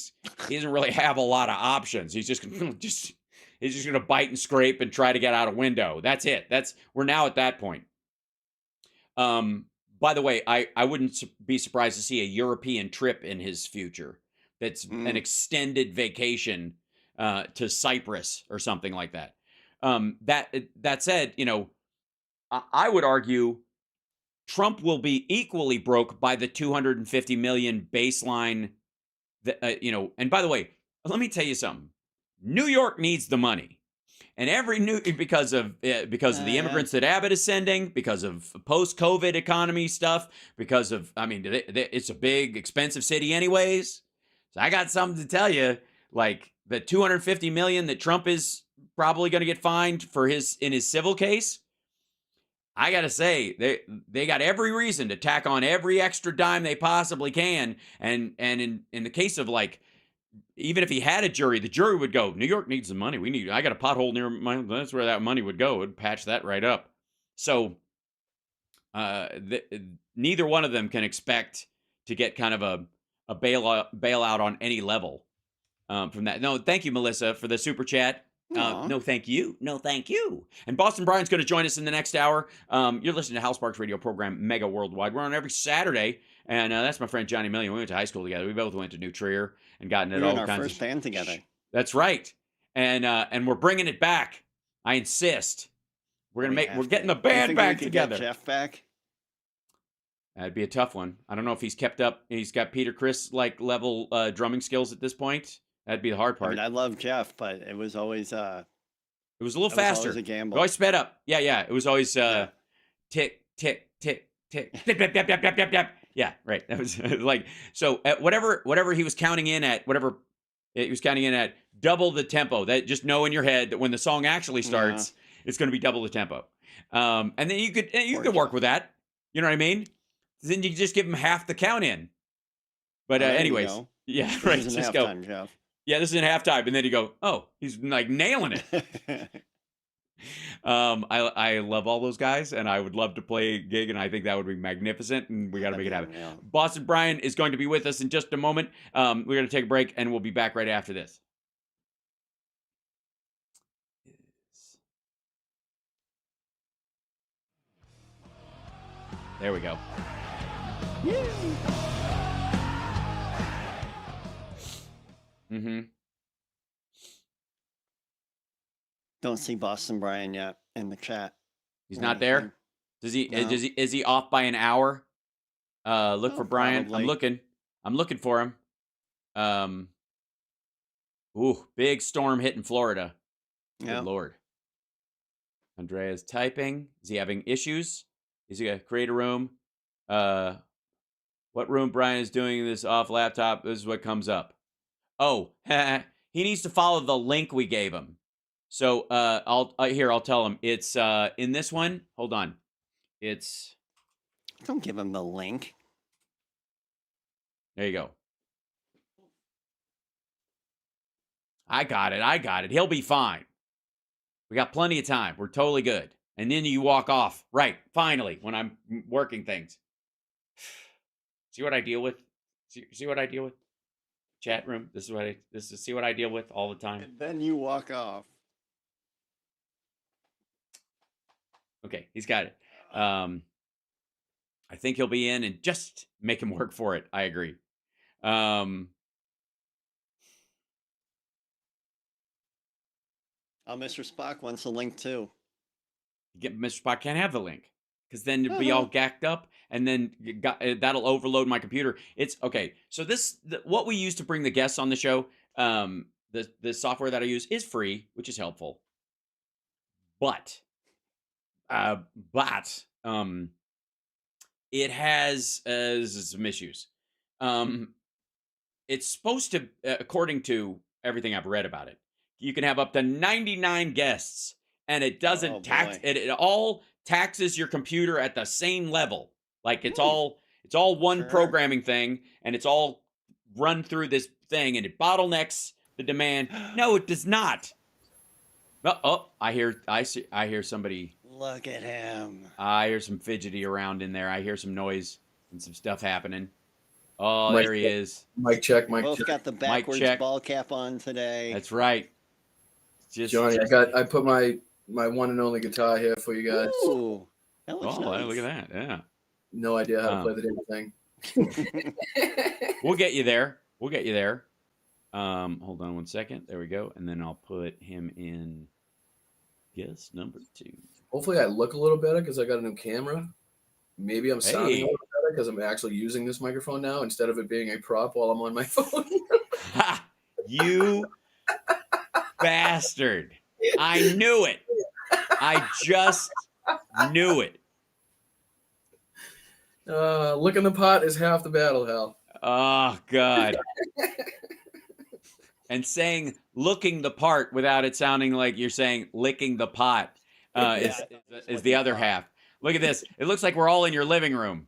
doesn't really have a lot of options. He's just going to bite and scrape and try to get out a window. That's it. We're now at that point. By the way, I wouldn't be surprised to see a European trip in his future. That's an extended vacation to Cyprus or something like that. That said, I would argue Trump will be equally broke by the 250 million baseline. And by the way, let me tell you something. New York needs the money, and because of the immigrants that Abbott is sending, because of post-COVID economy stuff, because of it's a big, expensive city anyways. So I they something to tell you. Like the $250 million that Trump is probably going to get fined for in his civil case. I got to say, they got every reason to tack on every extra dime they possibly can. And in the case of like, even if he had a jury, the jury would go, New York needs the money. I got a pothole near that's where that money would go. It would patch that right up. So neither one of them can expect to get kind of a bailout on any level from that. No, thank you, Melissa, for the super chat. No, thank you. No, thank you. And Boston Brian's going to join us in the next hour. You're listening to Hal Sparks radio program, Mega Worldwide. We're on every Saturday, and that's my friend Johnny Million. We went to high school together. We both went to New Trier and gotten it all kinds of. We were in our first band together. That's right, and we're bringing it back. I insist. We're getting the band back together. Get Jeff back. That'd be a tough one. I don't know if he's kept up. He's got Peter Criss like level drumming skills at this point. That'd be the hard part. I love Jeff, but it was always it was a little faster. Always a gamble. It always sped up. Yeah. It was always tick, tick, tick, tick, tip, tip, tip, tip, tip, tip, tip. Yeah, right. That was like so. At whatever he was counting in at, double the tempo. That just know in your head that when the song actually starts, it's going to be double the tempo. And then you could work with that. You know what I mean? Then you just give him half the count in. But anyways, yeah, right. Just go. Jeff. Yeah, this is in halftime, and then you go, oh, he's like nailing it. I love all those guys, and I would love to play a gig, and I think that would be magnificent, and we got to make it happen. Yeah. Boston Brian is going to be with us in just a moment. We're going to take a break, and we'll be back right after this. There we go. Mm-hmm. Don't see Boston Brian yet in the chat. He's not there. Is he off by an hour? Look for Brian. Probably. I'm looking for him. Big storm hitting Florida. Good Lord. Andrea's typing. Is he having issues? Is he gonna create a room? What room Brian is doing this off laptop? This is what comes up. Oh, he needs to follow the link we gave him. So I'll tell him. It's in this one. Hold on. Don't give him the link. There you go. I got it. He'll be fine. We got plenty of time. We're totally good. And then you walk off. Right. Finally, when I'm working things. See what I deal with? See what I deal with? Chat room. See what I deal with all the time. And then you walk off. Okay, he's got it. I think he'll be in and just make him work for it. I agree. Mr. Spock wants a link too. Mr. Spock can't have the link because then it'll be all gacked up, and then that'll overload my computer. It's okay. So what we use to bring the guests on the show, the software that I use is free, which is helpful. But it has some issues. It's supposed to, according to everything I've read about it, you can have up to 99 guests, and it doesn't tax it. It all taxes your computer at the same level. Like it's all one programming thing, and it's all run through this thing, and it bottlenecks the demand. No, it does not. I hear somebody. Look at him. I hear some fidgety around in there. I hear some noise and some stuff happening. Oh, there he is. Mic check. Both got the backwards ball cap on today. That's right. Johnny, I put my one and only guitar here for you guys. Ooh, that looks nice. Look at that. Yeah. No idea how to play the damn thing. We'll get you there. Hold on one second. There we go. And then I'll put him in guest number 2. Hopefully I look a little better because I got a new camera. Maybe I'm sounding a little better because I'm actually using this microphone now instead of it being a prop while I'm on my phone. You bastard. I knew it. I just knew it. Licking the pot is half the battle, Hal. Oh God. And saying "looking the part" without it sounding like you're saying "licking the pot" is the other half. Look at this. It looks like we're all in your living room.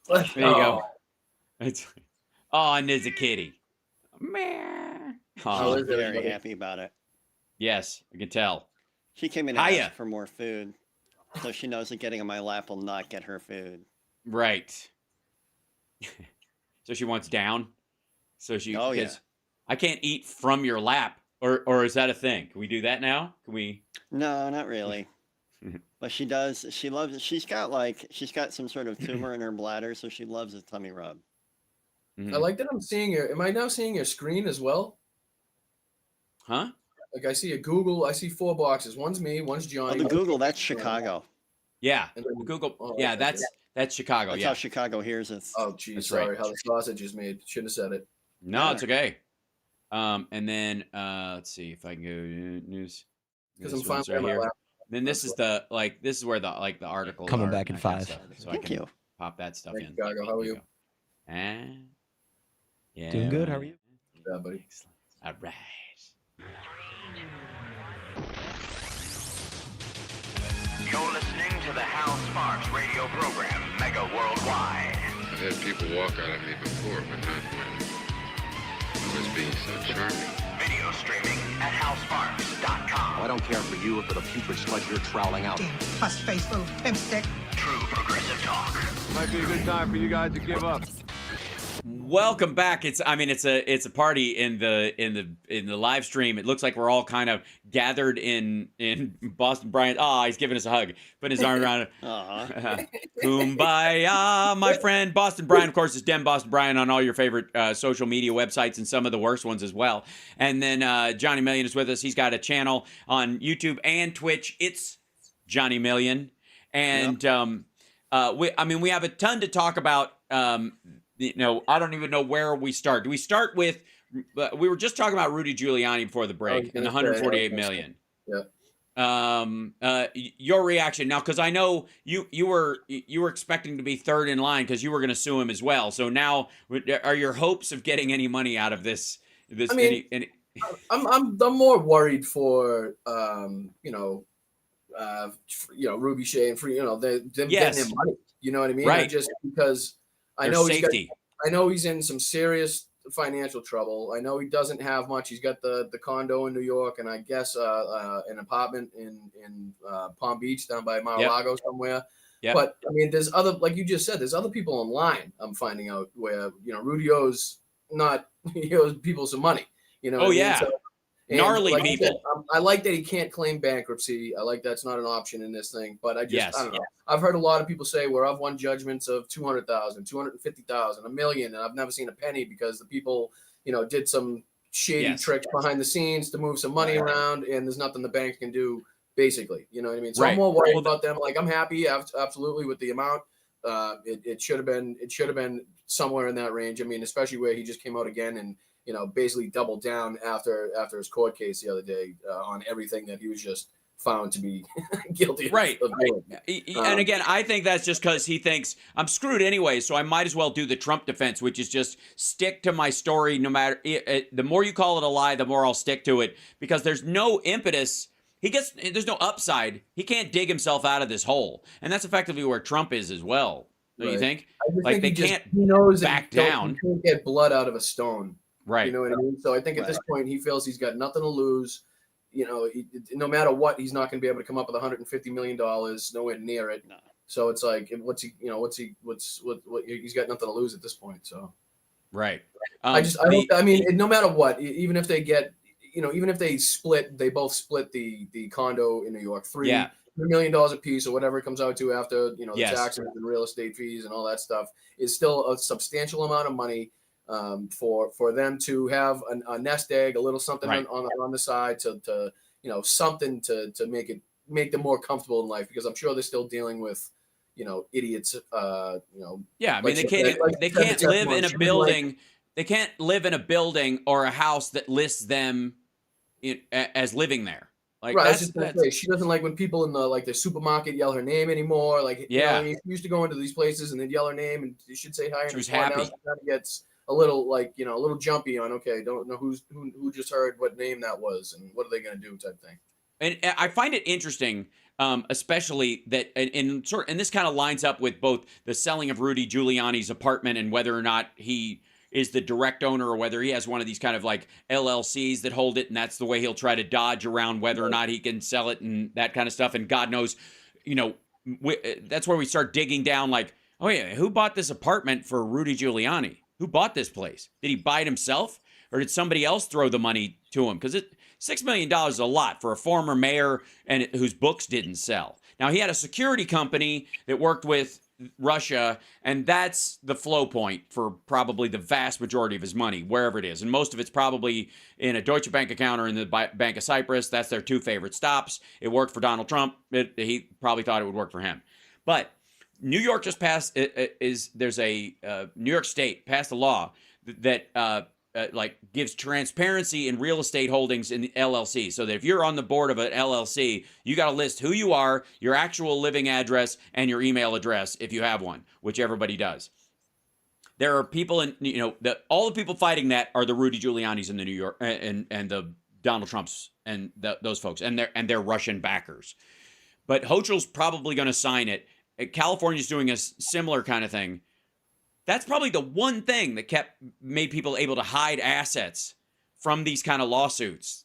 There you go. And there's a kitty. She's very happy about it. Yes, I can tell. She came in and asked for more food, so she knows that getting on my lap will not get her food. Right. So she wants down. So she. Oh yeah. I can't eat from your lap, or is that a thing? Can we do that now? Can we? No, not really. But she does. She loves it. She's got some sort of tumor in her bladder, so she loves a tummy rub. Mm-hmm. I like that I'm seeing your. Am I now seeing your screen as well? Huh? Like I see a Google. I see 4 boxes. One's me. One's Johnny. Oh, the Google. That's Chicago. Yeah. Google. Yeah, that's Chicago. That's how Chicago hears it. Oh, geez. Sorry. Right. How the sausage is made. Shouldn't have said it. No, it's okay. And then let's see if I can go news. Because I'm finally right here. Then this is this is where the article coming back in 5. So I can pop that stuff in. Chicago, how are you? Yeah. Doing good. How are you? Yeah, buddy. Excellent. All right. You're listening to the Hal Sparks radio program, Mega Worldwide. I've had people walk out on me before, but not when I was being so charming. Video streaming at halsparks.com. I don't care for you or for the putrid sludge you're troweling out. Damn puss-faced little pimpstick. True progressive talk. Might be a good time for you guys to give up. Welcome back. It's a party in the live stream. It looks like we're all kind of gathered in Boston Brian. He's giving us a hug, putting his arm around it. Kumbaya, my friend. Boston Brian, of course, is Dem Boston Brian on all your favorite social media websites and some of the worst ones as well. And then Johnny Million is with us. He's got a channel on YouTube and Twitch. It's Johnny Million, and we have a ton to talk about. I don't even know where we start. Do we start with? We were just talking about Rudy Giuliani before the break and the 148 million. Yeah. Your reaction now, because I know you were expecting to be third in line because you were going to sue him as well. So now, are your hopes of getting any money out of this? I'm more worried for Ruby Shea and Free. Them getting him money. You know what I mean? Right. Just because. I know he's in some serious financial trouble. I know he doesn't have much. He's got the condo in New York, and I guess an apartment in Palm Beach down by Mar-a-Lago somewhere. Yep. But I mean, there's other, like you just said, there's other people online. I'm finding out where Rudy owes people some money. You know? Oh yeah. Gnarly like people. Said, I like that he can't claim bankruptcy. I like that's not an option in this thing. But I don't know. I've heard a lot of people say where I've won judgments of 200,000, 250,000, $1 million, and I've never seen a penny because the people, did some shady tricks behind the scenes to move some money around, and there's nothing the bank can do. Basically, you know what I mean. So I'm more worried about them. Like I'm happy, absolutely, with the amount. It should have been somewhere in that range. I mean, especially where he just came out again and. Basically doubled down after his court case the other day on everything that he was just found to be guilty of doing. And again, I think that's just because he thinks I'm screwed anyway, so I might as well do the Trump defense, which is just stick to my story no matter the more you call it a lie, the more I'll stick to it because there's no impetus. There's no upside. He can't dig himself out of this hole. And that's effectively where Trump is as well. Don't you think? Like they can't back down. He can't get blood out of a stone. Right. You know what I mean? So I think at this point he feels he's got nothing to lose. No matter what, he's not going to be able to come up with $150 million, nowhere near it. No. So it's like, he's got nothing to lose at this point. So. Right. No matter what, even if they get, even if they both split the condo in New York, $3 million a piece or whatever it comes out to after, the taxes and real estate fees and all that stuff is still a substantial amount of money. For them to have a nest egg, a little something on the side to something to make them more comfortable in life because I'm sure they're still dealing with idiots. Yeah, I mean they can't live in a building. They can't live in a building or a house that lists them as living there. Like, right, I was just gonna say, she doesn't like when people in the supermarket yell her name anymore. Like, you know what I mean? She used to go into these places and they'd yell her name and you should say hi. She was happy. Now she kind of gets a little a little jumpy on, okay, don't know who just heard what name that was and what are they gonna do type thing. And I find it interesting, especially that, and this kind of lines up with both the selling of Rudy Giuliani's apartment and whether or not he is the direct owner or whether he has one of these kind of like LLCs that hold it, and that's the way he'll try to dodge around whether or not he can sell it and that kind of stuff. And God knows, that's where we start digging down like, oh yeah, who bought this apartment for Rudy Giuliani? Who bought this place? Did he buy it himself or did somebody else throw the money to him? Because $6 million is a lot for a former mayor and whose books didn't sell. Now, he had a security company that worked with Russia, and that's the flow point for probably the vast majority of his money, wherever it is. And most of it's probably in a Deutsche Bank account or in the Bank of Cyprus. That's their two favorite stops. It worked for Donald Trump. He probably thought it would work for him. But New York just passed, New York State passed a law that gives transparency in real estate holdings in the LLC. So that if you're on the board of an LLC, you got to list who you are, your actual living address, and your email address if you have one, which everybody does. There are people all the people fighting that are the Rudy Giuliani's in the New York and the Donald Trumps and those folks and their Russian backers. But Hochul's probably going to sign it. California's doing a similar kind of thing. That's probably the one thing that made people able to hide assets from these kind of lawsuits,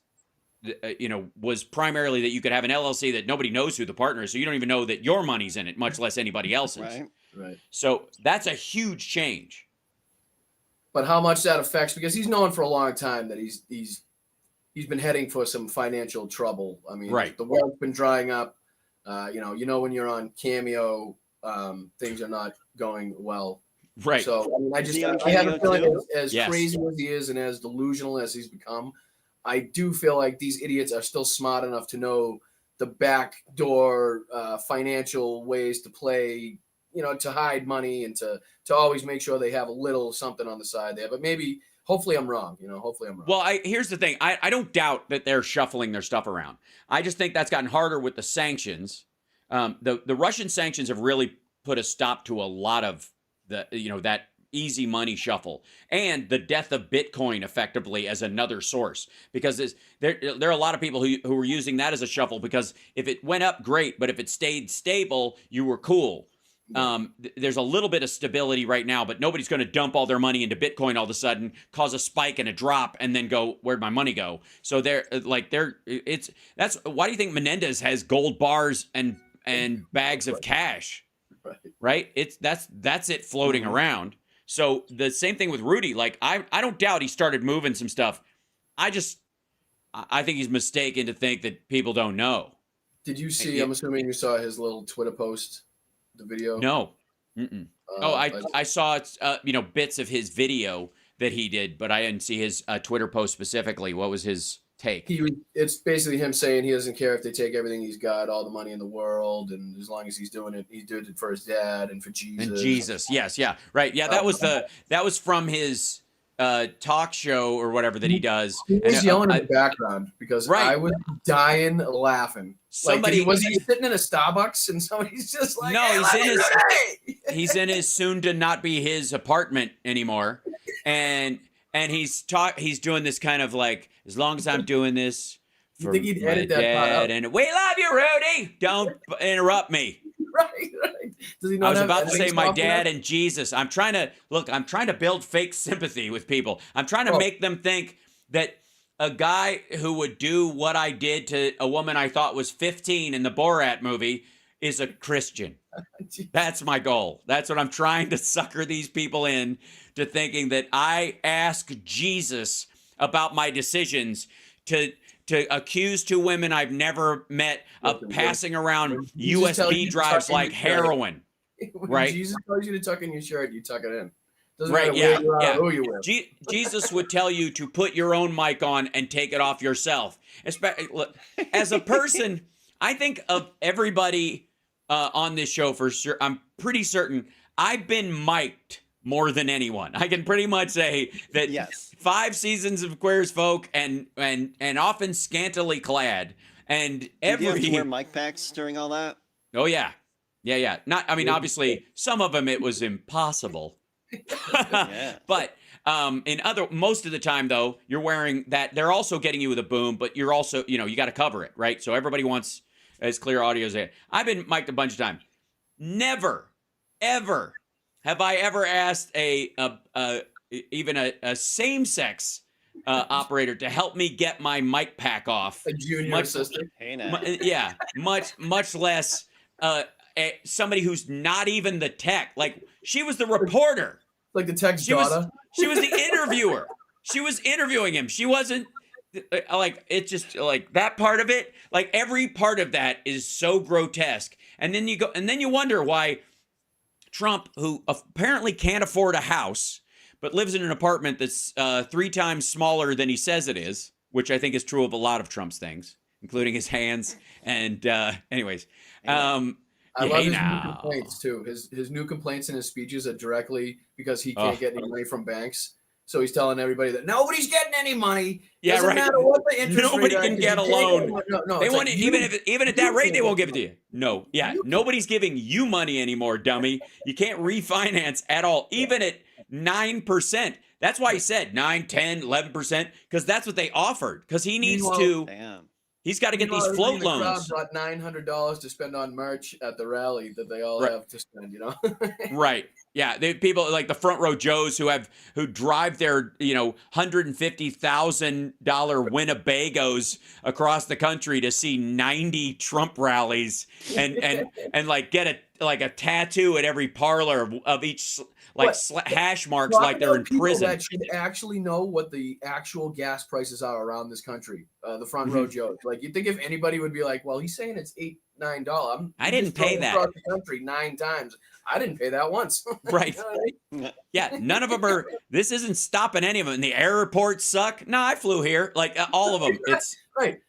was primarily that you could have an LLC that nobody knows who the partner is, so you don't even know that your money's in it, much less anybody else's. Right. So that's a huge change. But how much that affects, because he's known for a long time that he's been heading for some financial trouble. I mean, the world's been drying up. When you're on Cameo, things are not going well. Right. So I have a feeling as crazy as he is and as delusional as he's become, I do feel like these idiots are still smart enough to know the backdoor financial ways to play, to hide money and to always make sure they have a little something on the side there. But hopefully I'm wrong. Hopefully I'm wrong. Well, here's the thing. I don't doubt that they're shuffling their stuff around. I just think that's gotten harder with the sanctions. The Russian sanctions have really put a stop to a lot of that easy money shuffle and the death of Bitcoin effectively as another source, because there are a lot of people who were using that as a shuffle because if it went up, great, but if it stayed stable, you were cool. There's a little bit of stability right now, but nobody's going to dump all their money into Bitcoin all of a sudden, cause a spike and a drop, and then go, where'd my money go? So that's why do you think Menendez has gold bars and bags of cash? Right? That's it floating around. So the same thing with Rudy. Like I don't doubt he started moving some stuff. I think he's mistaken to think that people don't know. Did you see? I'm assuming you saw his little Twitter post, the video. No. I saw bits of his video that he did, but I didn't see his Twitter post specifically. What was his take? It's basically him saying he doesn't care if they take everything he's got, all the money in the world, and as long as he's doing it, he did it for his dad and for Jesus. And Jesus, yes, yeah, right, yeah. That was from his talk show or whatever that he does. He was yelling in the background because I was dying laughing. Was he sitting in a Starbucks and somebody's just like, no, he's in his soon to not be his apartment anymore, and he's doing this kind of like, as long as I'm doing this for my dad, and we love you, Rudy. Don't interrupt me. Right. Does he not I was about to say my dad and Jesus. I'm trying to build fake sympathy with people. I'm trying to make them think that a guy who would do what I did to a woman I thought was 15 in the Borat movie is a Christian. That's my goal. That's what I'm trying to sucker these people in to thinking that I ask Jesus about my decisions to accuse two women I've never met of passing around USB drives like heroin. Right? Jesus tells you to tuck in your shirt, you tuck it in. Doesn't right, matter where you are, who you're with. Jesus would tell you to put your own mic on and take it off yourself. Look, as a person, I think of everybody on this show for sure. I'm pretty certain I've been mic'd more than anyone. I can pretty much say that 5 seasons of Queer as Folk and often scantily clad, And Did you have to every wear mic packs during all that? oh yeah, yeah. Not I mean obviously some of them it was impossible, Yeah. but most of the time though you're wearing that. They're also getting you with a boom, but you're also you got to cover it, right? So everybody wants as clear audio as they. I've been mic'd a bunch of times. Never, ever have I ever asked even a same-sex operator to help me get my mic pack off. A junior assistant. Hey now. Yeah, much less somebody who's not even the tech. Like she was the reporter. Like the tech's daughter. She was the interviewer. She was interviewing him. She wasn't like it's just like that part of it. Like every part of that is so grotesque. And then you wonder why Trump, who apparently can't afford a house, but lives in an apartment that's 3 times smaller than he says it is, which I think is true of a lot of Trump's things, including his hands. And anyways, I love his new complaints too. His new complaints and his speeches are directly because he can't get any money from banks. So he's telling everybody that nobody's getting any money. Yeah, Doesn't right. matter what the interest Nobody rate can is, get a you can't loan. No, They it's want like, even at that rate, they won't give it to you. No, yeah, nobody's giving you money anymore, dummy. You can't refinance at all, even at 9%. That's why he said 9, 10, 11%, because that's what they offered. Because he needs to. Damn. He's got to get these float loans. The crowd brought $900 to spend on merch at the rally that they all have to spend. Right. Yeah, people like the front row Joes who drive their $150,000 Winnebagos across the country to see 90 Trump rallies and like get a tattoo at every parlor of each hash marks like they're in prison. That should actually know what the actual gas prices are around this country. The front row Joes. Like you'd think if anybody would be like, well, he's saying it's $8, $9. I didn't pay that. Across the country 9 times. I didn't pay that once. Right. Yeah, none of them are. This isn't stopping any of them. And the airports suck. No, I flew here. Like all of them. It's right.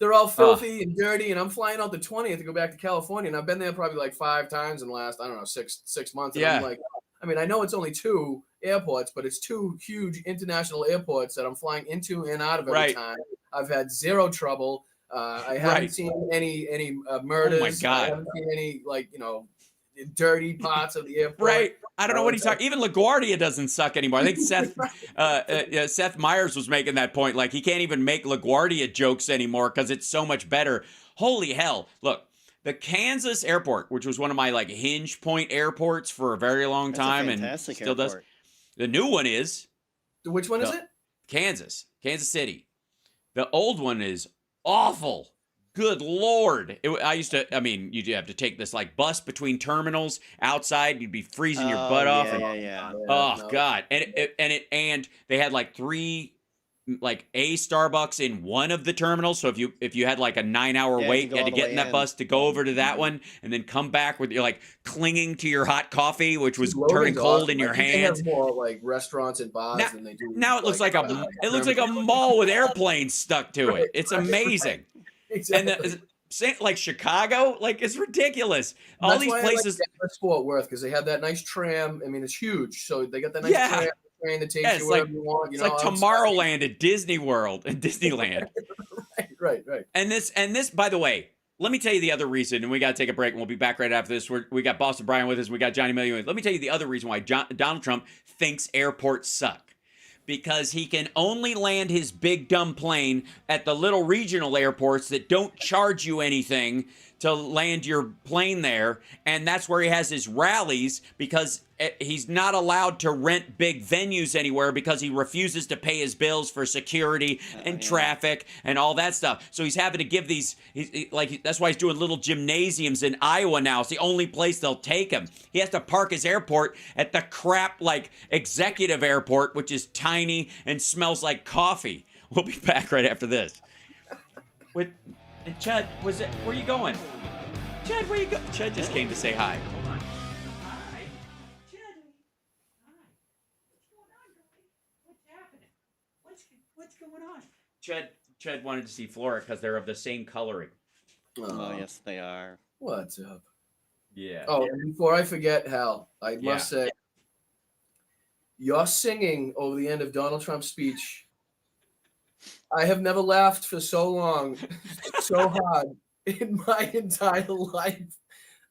They're all filthy and dirty, and I'm flying out the 20th to go back to California, and I've been there probably like 5 times in the last, I don't know, six months. And yeah. I'm like, I mean, I know it's only 2 airports, but it's 2 huge international airports that I'm flying into and out of every time. I've had 0 trouble. I haven't seen any murders. Oh my God. I haven't seen any dirty parts of the airport. Right. I don't know what he's talking. Even LaGuardia doesn't suck anymore. I think Seth Meyers was making that point. Like he can't even make LaGuardia jokes anymore because it's so much better. Holy hell! Look, the Kansas airport, which was one of my hinge point airports for a very long time, and still does. The new one is. Which one is it? Kansas City. The old one is awful. Good Lord. You'd have to take this like bus between terminals outside. You'd be freezing your butt off. God. And they had like 3 like a Starbucks in one of the terminals. So if you had like a 9-hour wait, you had to get in that bus to go over to that one and then come back with you're like clinging to your hot coffee, which was turning cold in your hands. They have more like restaurants and bars than they do. Now it looks like a mall with airplanes stuck to it. It's amazing. Exactly. And like Chicago, like it's ridiculous. All That's these why places. I like Fort Worth because they have that nice tram. I mean, it's huge, so they got that nice train that takes you wherever you want. It's like Tomorrowland at Disney World and Disneyland. Right. And this, by the way, let me tell you the other reason, and we got to take a break, and we'll be back right after this. We got Boston Brian with us. We got Johnny Million. Let me tell you the other reason why Donald Trump thinks airports suck. Because he can only land his big dumb plane at the little regional airports that don't charge you anything to land your plane there. And that's where he has his rallies because he's not allowed to rent big venues anywhere because he refuses to pay his bills for security and traffic and all that stuff. So he's having to give these, that's why he's doing little gymnasiums in Iowa now. It's the only place they'll take him. He has to park his airport at the crap executive airport, which is tiny and smells like coffee. We'll be back right after this. And Chud, where are you going? Chud, where you go? Chud just came to say hi. What's going on? Chud wanted to see Flora because they're of the same coloring. Oh, yes, they are. What's up? Yeah. Oh, and before I forget, Hal, I must say, your singing over the end of Donald Trump's speech I have never laughed for so long, so hard in my entire life.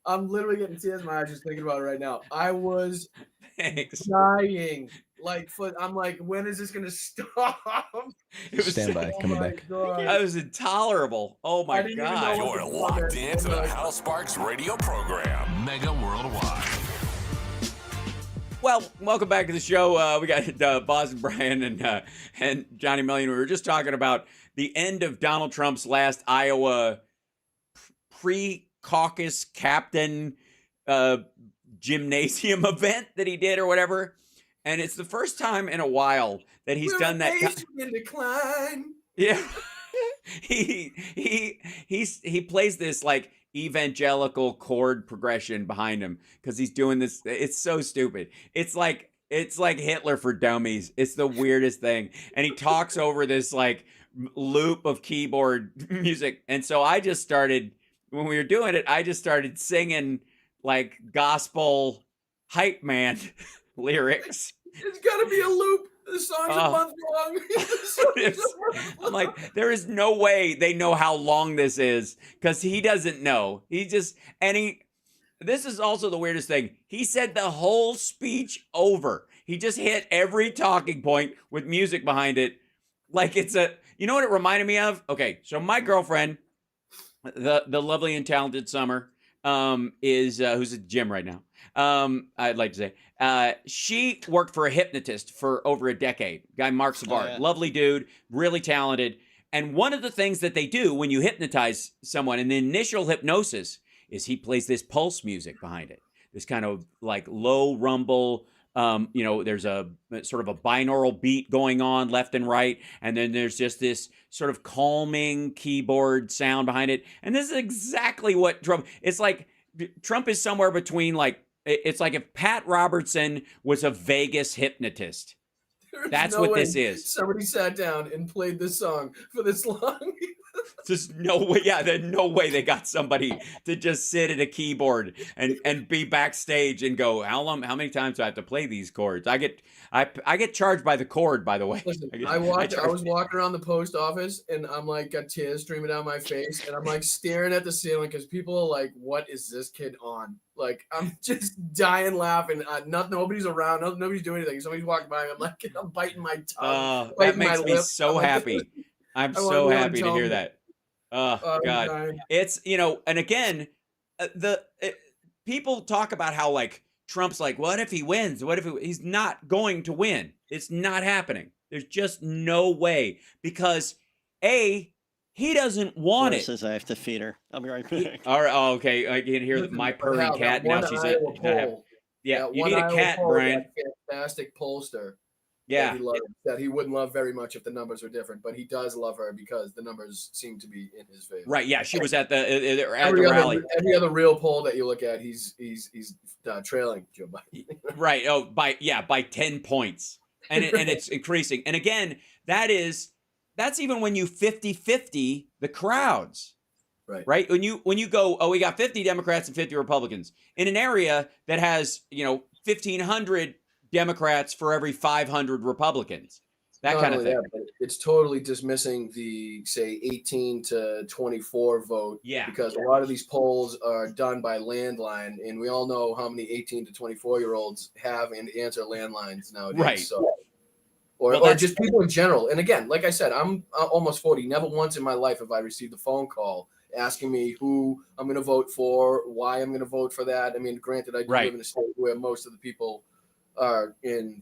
I'm literally getting tears in my eyes just thinking about it right now. I was dying. I'm like, when is this gonna stop? Stand by, coming back. That was intolerable. Oh my God. You're locked into the Hal Sparks radio program, Mega Worldwide. Well, welcome back to the show. We got Boston Brian and Johnny Million. We were just talking about the end of Donald Trump's last Iowa pre-caucus captain gymnasium event that he did or whatever. And it's the first time in a while that he's done that. In decline. Yeah. he plays this like evangelical chord progression behind him because he's doing this. It's so stupid. It's like Hitler for dummies. It's the weirdest thing. And he talks over this like loop of keyboard music. And so I just started, when we were doing it, I just started singing like gospel hype man lyrics. It's got to be a loop. The song's a month long. I'm like, there is no way they know how long this is because he doesn't know. This is also the weirdest thing. He said the whole speech over. He just hit every talking point with music behind it. Like you know what it reminded me of? Okay, so my girlfriend, the lovely and talented Summer, who's at the gym right now. I'd like to say, she worked for a hypnotist for over a decade. Guy Mark Savard, lovely dude, really talented. And one of the things that they do when you hypnotize someone in the initial hypnosis is he plays this pulse music behind it. This kind of like low rumble. There's a sort of a binaural beat going on left and right. And then there's just this sort of calming keyboard sound behind it. And this is exactly what Trump, it's like Trump is somewhere between it's like if Pat Robertson was a Vegas hypnotist. That's what this is. Somebody sat down and played this song for this long. There's no way. Yeah, there's no way they got somebody to just sit at a keyboard and be backstage and go, how many times do I have to play these chords? I get charged by the chord, by the way. Listen, I was walking around the post office and I'm like, got tears streaming down my face and I'm like staring at the ceiling because people are like, what is this kid on? Like, I'm just dying laughing. Nobody's around. Nobody's doing anything. Somebody's walking by. I'm like, I'm biting my tongue. That makes me so happy. I'm so happy to hear that. Oh, God. It's, and again, people talk about how like Trump's like, what if he wins? What if he's not going to win? It's not happening. There's just no way because he doesn't want it. Says I have to feed her. I'll be right back. All right. Oh, okay. I can hear my purring cat. Now she's yeah. You need a cat, Brian. Fantastic pollster. Yeah. That he wouldn't love very much if the numbers were different, but he does love her because the numbers seem to be in his favor. Right. Yeah. She was at the rally. Every other real poll that you look at, he's trailing Joe Biden. Right. Oh, by 10 points, and it's increasing. And again, that's even when you 50-50 the crowds. Right. When you go, we got 50 Democrats and 50 Republicans in an area that has 1,500 Democrats for every 500 Republicans. That kind of thing. But it's totally dismissing the, say, 18 to 24 vote. Yeah. Because a lot of these polls are done by landline, and we all know how many 18 to 24-year-olds have and answer landlines nowadays. Right. So, or just people in general. And again, like I said, I'm almost 40. Never once in my life have I received a phone call asking me who I'm going to vote for, why I'm going to vote for that. I mean, granted, I do live in a state where most of the people are in,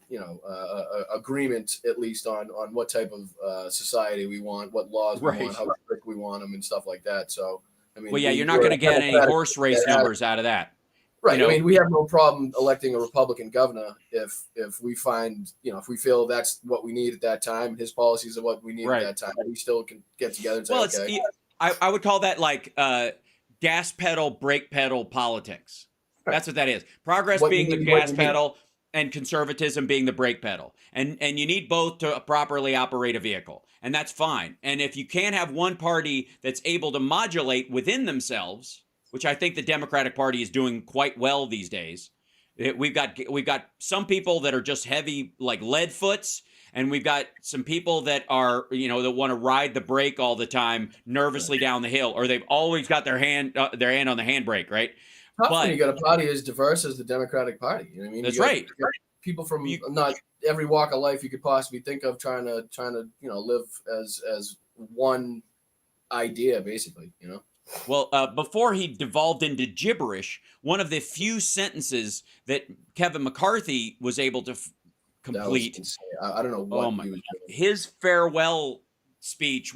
agreement at least on what type of society we want, what laws we want, how strict we want them, and stuff like that. So, I mean, you're not going to get any horse race numbers out of that. Right. I mean, we have no problem electing a Republican governor if we find, if we feel that's what we need at that time, his policies are what we need at that time. We still can get together and say, okay. I would call that like gas pedal, brake pedal politics. That's what that is. Progress being the gas pedal and conservatism being the brake pedal. And you need both to properly operate a vehicle. And that's fine. And if you can't have one party that's able to modulate within themselves, which I think the Democratic Party is doing quite well these days. We've got some people that are just heavy like lead foots, and we've got some people that are, that want to ride the brake all the time, nervously down the hill, or they've always got their hand on the handbrake, right? Tough when you got a party as diverse as the Democratic Party. You know what I mean? That's right. You got people from not every walk of life you could possibly think of trying to live as one idea, basically. Well, before he devolved into gibberish, one of the few sentences that Kevin McCarthy was able to complete. I don't know what he was doing. His farewell speech.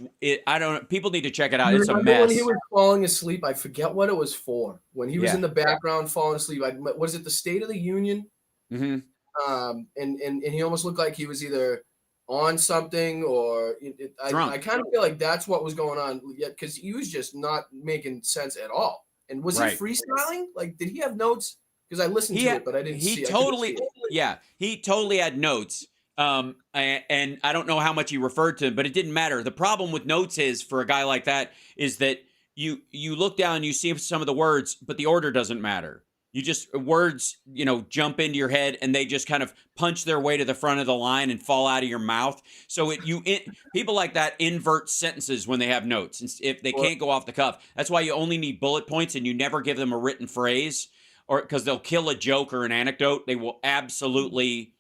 People need to check it out. It's a mess. When he was falling asleep, I forget what it was for. When he was in the background falling asleep, was it the State of the Union? Mm-hmm. And he almost looked like he was either on something or I kind of feel like that's what was going on, because he was just not making sense at all. And was he freestyling? Like, did he have notes? Because I listened to it, but I didn't see it. He totally had notes. And I don't know how much he referred to them, but it didn't matter. The problem with notes is, for a guy like that, is that you look down and you see some of the words, but the order doesn't matter. You just, words, jump into your head and they just kind of punch their way to the front of the line and fall out of your mouth. So people like that invert sentences when they have notes, if they can't go off the cuff. That's why you only need bullet points, and you never give them a written phrase, or because they'll kill a joke or an anecdote. They will absolutely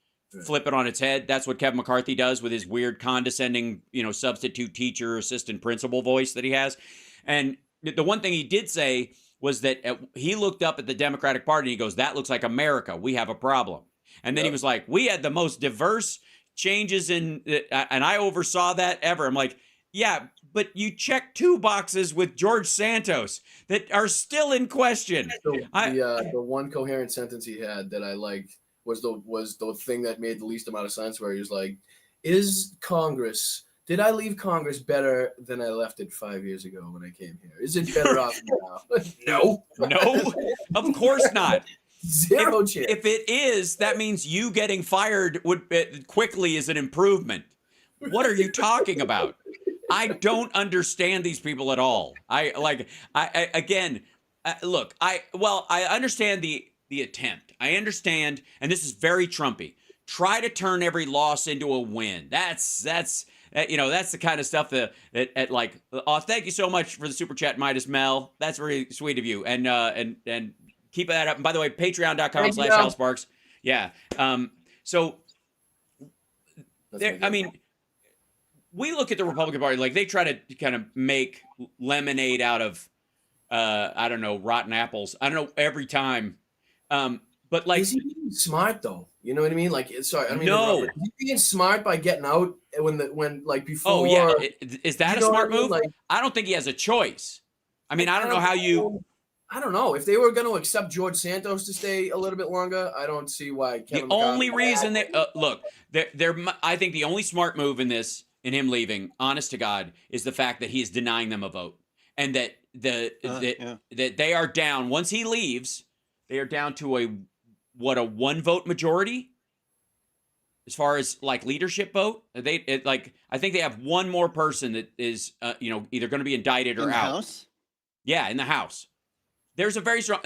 flip it on its head. That's what Kevin McCarthy does with his weird condescending, substitute teacher, assistant principal voice that he has. And the one thing he did say was that he looked up at the Democratic Party and he goes, "That looks like America. We have a problem." And then he was like, "We had the most diverse changes and I oversaw that ever." I'm like, yeah, but you checked 2 boxes with George Santos that are still in question. The one coherent sentence he had that I liked was the thing that made the least amount of sense, where he was like, did I leave Congress better than I left it 5 years ago when I came here? Is it better off now? No, of course not. Zero chance. If it is, that means you getting fired quickly is an improvement. What are you talking about? I don't understand these people at all. I understand the attempt. I understand, and this is very Trumpy. Try to turn every loss into a win. That's the kind of stuff that thank you so much for the super chat, Midas Mel. That's very sweet of you. And keep that up. And by the way, patreon.com/HalSparks. Yeah. We look at the Republican Party, like, they try to kind of make lemonade out of, rotten apples. I don't know, every time. But like, is he being smart though? You know what I mean? Like, sorry, I mean, no. Is he being smart by getting out when before? Oh yeah, is that a smart move? Like, I don't think he has a choice. I mean, I don't know how you. I don't know if they were going to accept George Santos to stay a little bit longer. I don't see why. The only reason that I think the only smart move in him leaving, honest to God, is the fact that he is denying them a vote, and that that they are down once he leaves. They are down to a 1 vote majority as far as like leadership vote. I think they have one more person that is either going to be indicted or in the out. House? Yeah, in the House. There's a very strong,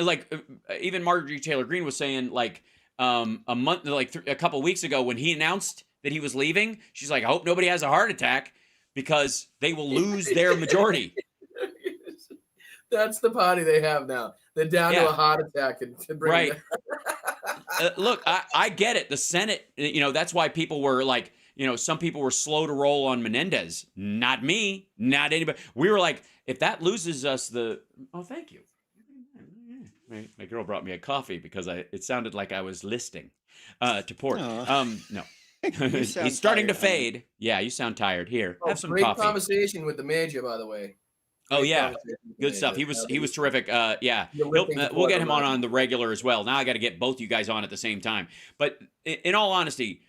even Marjorie Taylor Greene was saying, a couple weeks ago when he announced that he was leaving, she's like, "I hope nobody has a heart attack because they will lose their majority." That's the party they have now. They're down to a heart attack and to bring right. Look, I get it. The Senate, that's why people were like, some people were slow to roll on Menendez. Not me, not anybody. We were like, if that loses us thank you. My girl brought me a coffee because it sounded like I was listing to port. No. He's starting to fade. Yeah, you sound tired. Here, have some great coffee. Conversation with the major, by the way. Oh yeah, good stuff. He was terrific. Yeah, we'll get him on the regular as well. Now I got to get both you guys on at the same time. But in all honesty,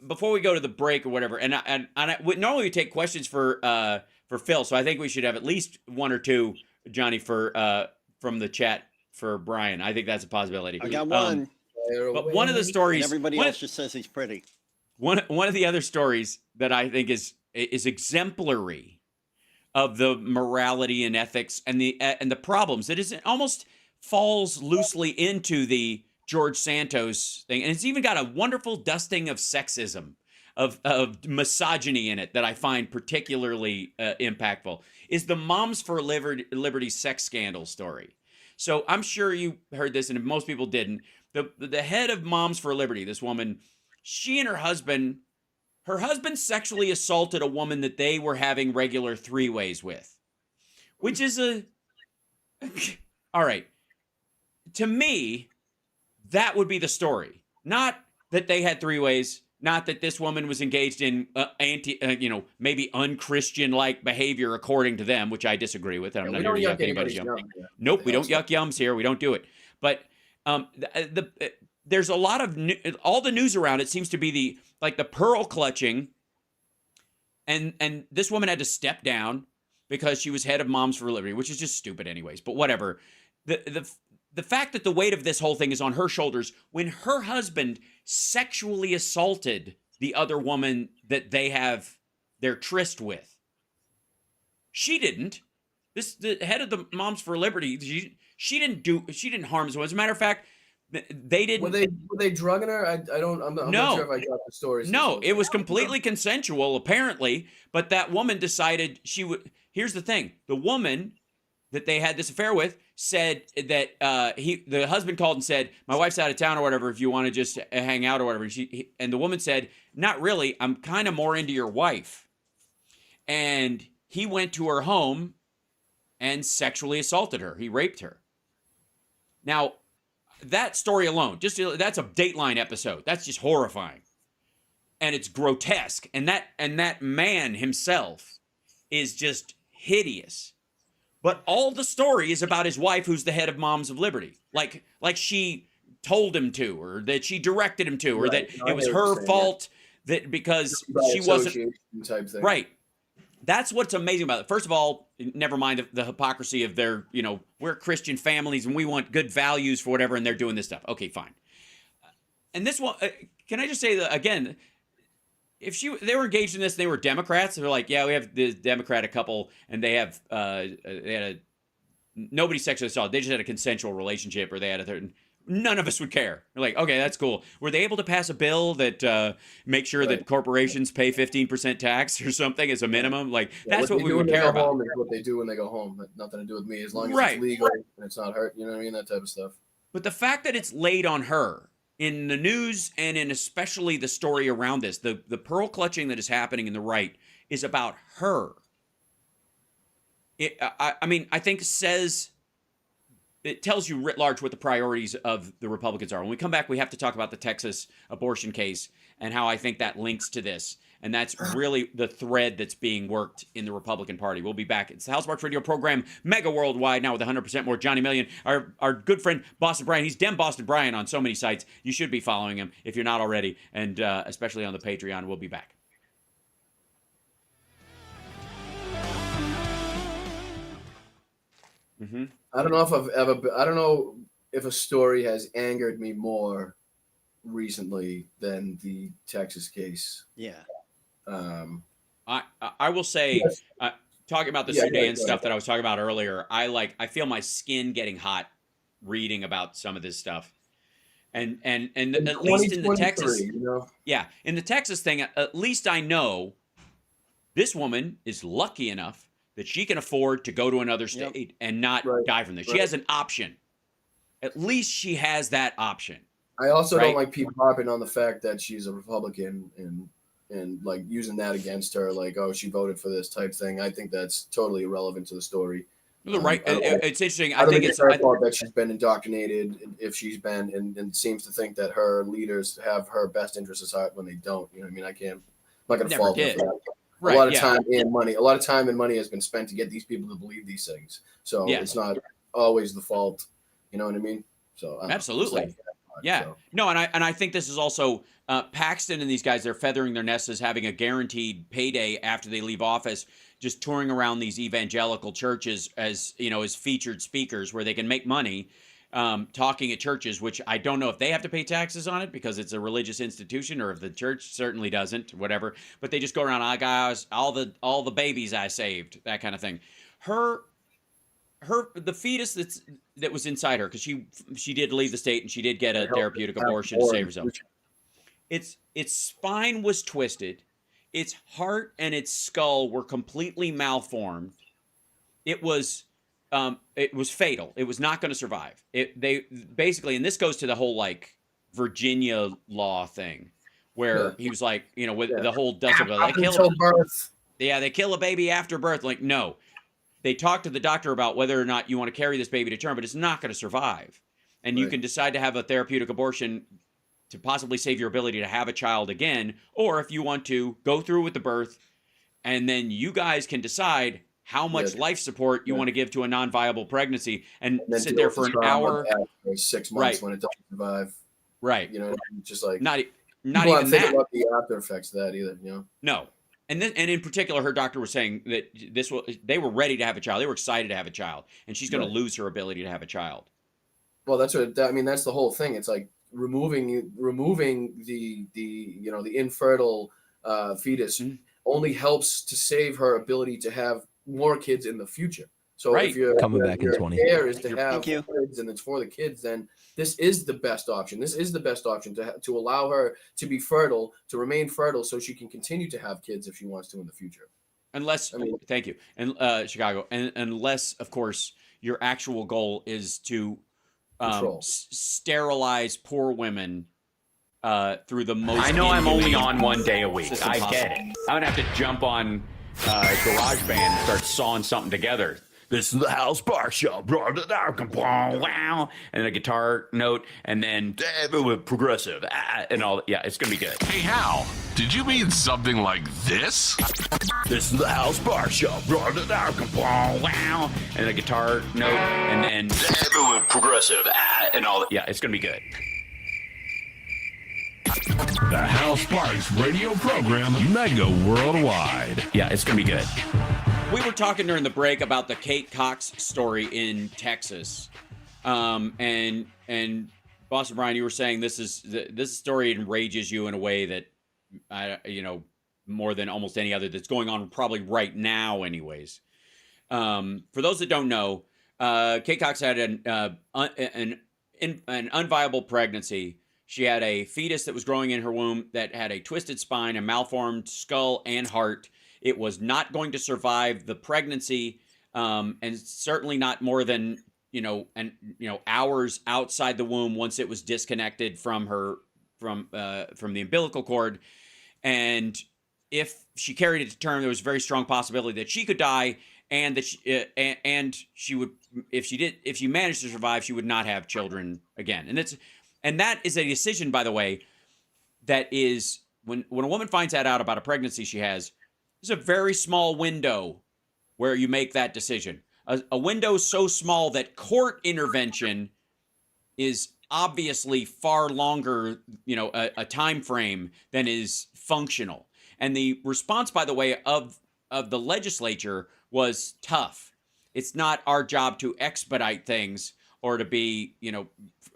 before we go to the break or whatever, and normally we take questions for Phil, so I think we should have at least 1 or 2, Johnny, from the chat for Brian. I think that's a possibility. I got one. But one of the stories, and everybody else just says he's pretty. One of the other stories that I think is exemplary of the morality and ethics and the problems. It almost falls loosely into the George Santos thing, and it's even got a wonderful dusting of sexism. of misogyny in it that I find particularly impactful is the Moms for Liberty sex scandal story. So I'm sure you heard this, and if most people didn't, the head of Moms for Liberty, this woman, she and her husband sexually assaulted a woman that they were having regular three-ways with, which is all right. To me, that would be the story. Not that they had three-ways, not that this woman was engaged in maybe unchristian-like behavior according to them, which I disagree with. I'm not here to yuck anybody's yum. Nope, we don't yuck yums here. We don't do it. But there's a lot of all the news around it seems to be the pearl clutching, and this woman had to step down because she was head of Moms for Liberty, which is just stupid anyways. But whatever. The fact that the weight of this whole thing is on her shoulders when her husband sexually assaulted the other woman that they have their tryst with. She didn't. The head of the Moms for Liberty, she didn't harm this woman. As a matter of fact, they didn't. Were they drugging her? I'm not sure if I got the story. No, it was completely consensual, apparently. But that woman decided she would. Here's the thing: the woman that they had this affair with said that the husband called and said, "My wife's out of town or whatever. If you want to just hang out or whatever." And the woman said, "Not really. I'm kind of more into your wife." And he went to her home and sexually assaulted her. He raped her. Now, that story alone, that's a Dateline episode. That's just horrifying, and it's grotesque. And that man himself is just hideous. But all the story is about his wife, who's the head of Moms of Liberty. Like she told him to, or that she directed him to, or that it was her fault that because she wasn't type thing. Right. That's what's amazing about it. First of all, never mind the hypocrisy of their, we're Christian families and we want good values for whatever, and they're doing this stuff. Okay, fine. And this one, can I just say that again? If they were engaged in this, they were Democrats. They're like, yeah, we have the Democratic couple, and they have nobody sexually assaulted. They just had a consensual relationship, or they had none of us would care. We're like, okay, that's cool. Were they able to pass a bill that make sure that corporations pay 15% tax or something as a minimum? Like that's what we would care about. What they do when they go home, but nothing to do with me. As long as it's legal and it's not hurt, you know what I mean? That type of stuff. But the fact that it's laid on her in the news, and in especially the story around this, the pearl clutching that is happening in the right is about her. I think it tells you writ large what the priorities of the Republicans are. When we come back, we have to talk about the Texas abortion case and how I think that links to this. And that's really the thread that's being worked in the Republican Party. We'll be back. It's the House Sparks Radio program, Mega Worldwide, now with 100% more Johnny Million. Our good friend, Boston Brian. He's Dem Boston Brian on so many sites. You should be following him if you're not already, and especially on the Patreon. We'll be back. Mm-hmm. I don't know if a story has angered me more recently than the Texas case. Yeah. I will say, talking about the Sudan stuff that I was talking about earlier, I feel my skin getting hot reading about some of this stuff, and at least in the Texas, in the Texas thing, at least I know this woman is lucky enough that she can afford to go to another state and not die from this. She has an option. At least she has that option. I also don't like people harping on the fact that she's a Republican and like using that against her, like, oh, she voted for this type thing. I think that's totally irrelevant to the story. It's interesting. I think it's her fault that she's been indoctrinated, if she's been, and seems to think that her leaders have her best interests at heart when they don't. You know what I mean? I'm not going to fault her for that. A lot of time and money has been spent to get these people to believe these things. So it's not always the fault. You know what I mean? So absolutely. No, and I think this is also Paxton and these guys. They're feathering their nests as having a guaranteed payday after they leave office, just touring around these evangelical churches as featured speakers where they can make money talking at churches, which I don't know if they have to pay taxes on it because it's a religious institution, or if the church certainly doesn't, whatever. But they just go around, guys, all the babies I saved, that kind of thing. The fetus that was inside her, because she did leave the state and she did get a therapeutic abortion to save herself. its spine was twisted, its heart and its skull were completely malformed. It was fatal. It was not going to survive. They basically, and this goes to the whole like Virginia law thing, where he was like, with the whole birth. Yeah, they kill a baby after birth. Like, no, they talk to the doctor about whether or not you want to carry this baby to term, but it's not going to survive. And you can decide to have a therapeutic abortion to possibly save your ability to have a child again, or if you want to go through with the birth, and then you guys can decide how much life support you want to give to a non-viable pregnancy, and sit there for an hour, 6 months when it doesn't survive. Right. Just like not even that. About the after effects of that either. No. And in particular, her doctor was saying that they were ready to have a child. They were excited to have a child, and she's going to lose her ability to have a child. Well, that's the whole thing. It's like removing the infertile fetus only helps to save her ability to have more kids in the future. So if you're coming back in 20, care is to have kids and it's for the kids, then this is the best option. This is the best option to allow her to be fertile, to remain fertile, so she can continue to have kids if she wants to in the future. Unless, thank you, and Chicago, and unless, of course, your actual goal is to sterilize poor women through the most. I know I'm only on 1 day a week. I get it. I'm gonna have to jump on GarageBand and start sawing something together. This is the Hal Sparks Show. Wow. And a guitar note, and then progressive, and all. Yeah, it's gonna be good. Hey, Hal, did you mean something like this? This is the Hal Sparks Show. Wow. And a guitar note, and then progressive, and all. Yeah, it's gonna be good. The Hal Sparks radio program, Mega Worldwide. Yeah, it's gonna be good. We were talking during the break about the Kate Cox story in Texas, and Boston Brian, you were saying this story enrages you in a way that more than almost any other that's going on probably right now, anyways. For those that don't know, Kate Cox had an unviable pregnancy. She had a fetus that was growing in her womb that had a twisted spine, a malformed skull, and heart. It was not going to survive the pregnancy, and certainly not more than hours outside the womb once it was disconnected from the umbilical cord. And if she carried it to term, there was a very strong possibility that she could die, and that she would, if she managed to survive, she would not have children again. And that is a decision, by the way, that is when a woman finds that out about a pregnancy she has. There's a very small window where you make that decision. A window so small that court intervention is obviously far longer, a time frame than is functional. And the response, by the way, of the legislature was tough. It's not our job to expedite things or to be,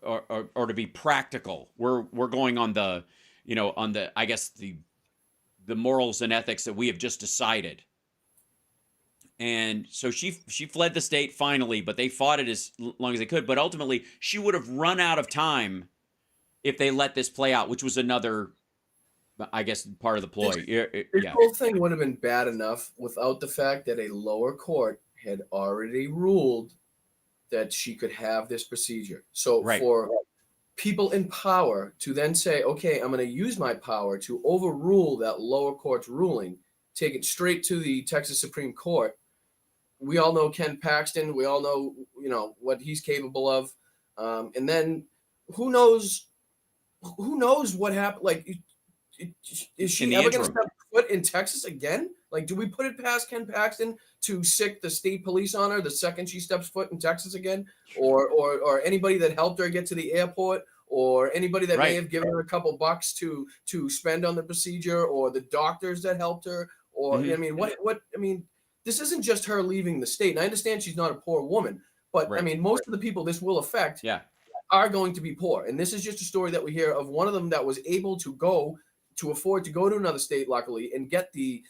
or to be practical. We're going on the I guess the morals and ethics that we have just decided. And so she fled the state finally, but they fought it as long as they could. But ultimately, she would have run out of time if they let this play out, which was another, I guess, part of the ploy. The whole thing would have been bad enough without the fact that a lower court had already ruled that she could have this procedure. So for people in power to then say, okay, I'm going to use my power to overrule that lower court's ruling, take it straight to the Texas Supreme Court. We all know Ken Paxton. We all know, what he's capable of. And then who knows what happened? Like, is she ever going to step foot in Texas again? Like, do we put it past Ken Paxton to sick the state police on her the second she steps foot in Texas again? Or anybody that helped her get to the airport, or anybody that may have given her a couple bucks to spend on the procedure, or the doctors that helped her, or this isn't just her leaving the state. And I understand she's not a poor woman, but most of the people this will affect are going to be poor. And this is just a story that we hear of one of them that was able to afford to go to another state, luckily, and get the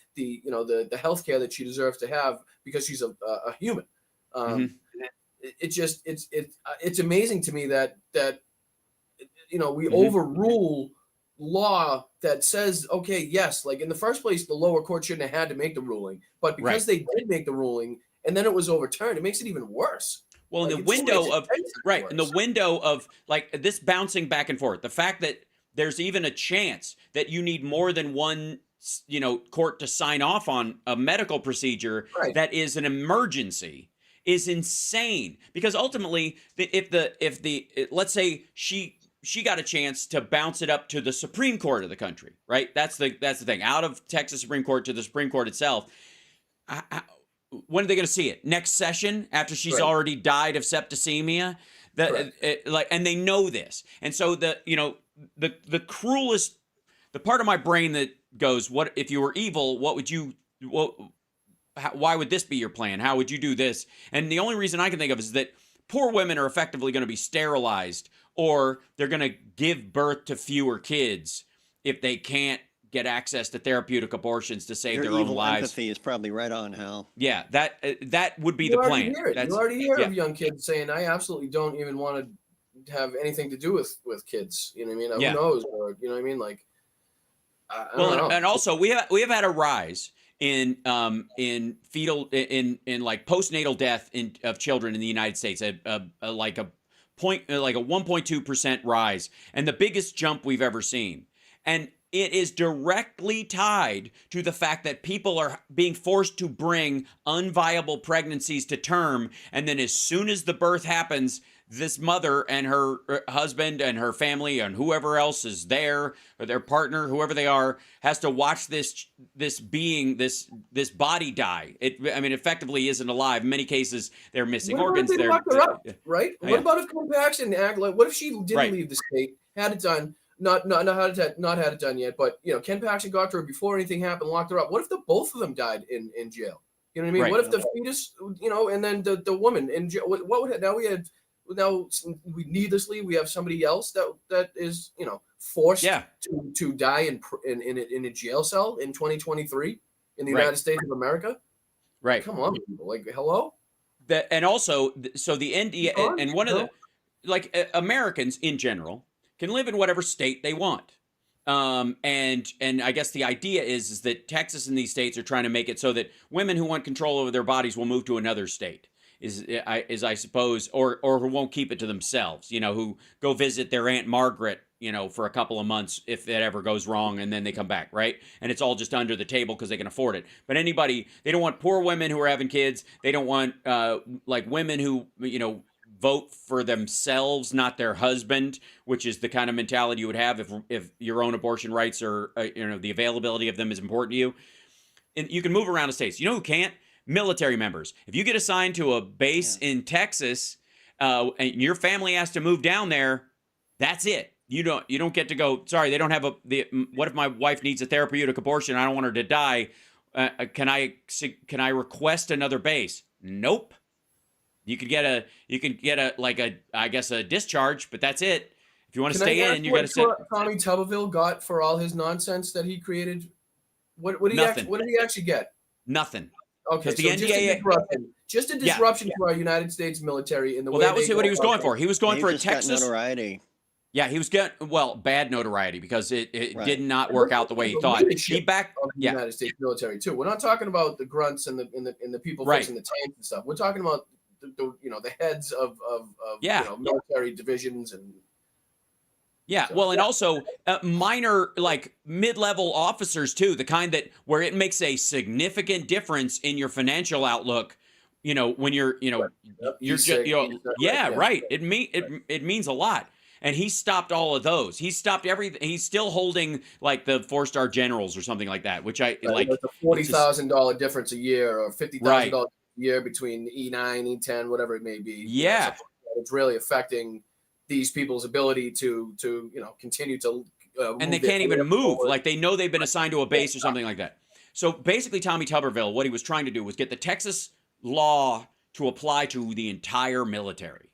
health care that she deserves to have because she's a human. It's amazing to me that we overrule law that says, okay, yes, like in the first place, the lower court shouldn't have had to make the ruling, but because they did make the ruling and then it was overturned, it makes it even worse. Well, in the window of in the window of like this bouncing back and forth, the fact that there's even a chance that you need more than one, court to sign off on a medical procedure that is an emergency is insane. Because ultimately, let's say she got a chance to bounce it up to the Supreme Court of the country, right? That's the thing. Out of Texas Supreme Court to the Supreme Court itself. When are they going to see it? Next session after she's already died of septicemia? And they know this. And so the cruelest, the part of my brain that goes, what if you were evil, why would this be your plan? How would you do this? And the only reason I can think of is that poor women are effectively going to be sterilized, or they're going to give birth to fewer kids if they can't get access to therapeutic abortions to save their own lives. Empathy is probably right on, Hal. Yeah, that would be the plan. You already hear of young kids saying, "I absolutely don't even want to have anything to do with kids." You know what I mean? Who knows? Or you know what I mean? Like, I don't know. And also we have had a rise in fetal in like postnatal death of children in the United States, like a 1.2% rise, and the biggest jump we've ever seen. And it is directly tied to the fact that people are being forced to bring unviable pregnancies to term. And then as soon as the birth happens, this mother and her husband and her family and whoever else is there, or their partner, whoever they are, has to watch this body die. It effectively isn't alive. In many cases, they're missing organs. They're locked her up, right? What about if Ken Paxton act like? What if she didn't leave the state, had it done? Not had it done yet, but Ken Paxton got to her before anything happened, locked her up. What if both of them died in jail? You know what I mean? Right. What if the fetus, and then the woman in jail? What would now we needlessly we have somebody else that is forced to die in a jail cell in 2023 in the United States of America? Right. Come on, people. Like, hello. And also, so the NDA and one of the Americans in general can live in whatever state they want. And I guess the idea is that Texas and these states are trying to make it so that women who want control over their bodies will move to another state, I suppose, or who won't keep it to themselves, who go visit their Aunt Margaret, for a couple of months if that ever goes wrong, and then they come back, right? And it's all just under the table because they can afford it. But they don't want poor women who are having kids. They don't want women who, vote for themselves, not their husband, which is the kind of mentality you would have if your own abortion rights are, the availability of them is important to you. And you can move around the states. You know who can't? Military members. If you get assigned to a base in Texas, and your family has to move down there, that's it. You don't get to go. Sorry, they don't have what if my wife needs a therapeutic abortion? I don't want her to die. Can I request another base? Nope. You can get a discharge, but that's it. If you want to stay in, you got to sit. Tommy Tuberville got for all his nonsense that he created. What did he actually get? Nothing. Okay, so the NDA, just a disruption to our United States military in the way. Well, that was what he was going for. He was going for a Texas notoriety. Yeah, he was getting bad notoriety because it did not work out the way he thought. He backed the United States military too. We're not talking about the grunts and the people fixing the tanks and stuff. We're talking about the heads of military divisions and. Yeah, well, and also minor, mid-level officers too, the kind that where it makes a significant difference in your financial outlook. When you're, you're just, right. It means a lot. And he stopped all of those. He stopped everything. He's still holding the 4-star generals or something like that, which I like. It's a $40,000 difference a year or $50,000 a year between E9, E10, whatever it may be. Yeah, it's really affecting these people's ability to continue to and they can't even move forward. They know they've been assigned to a base or something like that. So basically Tommy Tuberville, what he was trying to do was get the Texas law to apply to the entire military.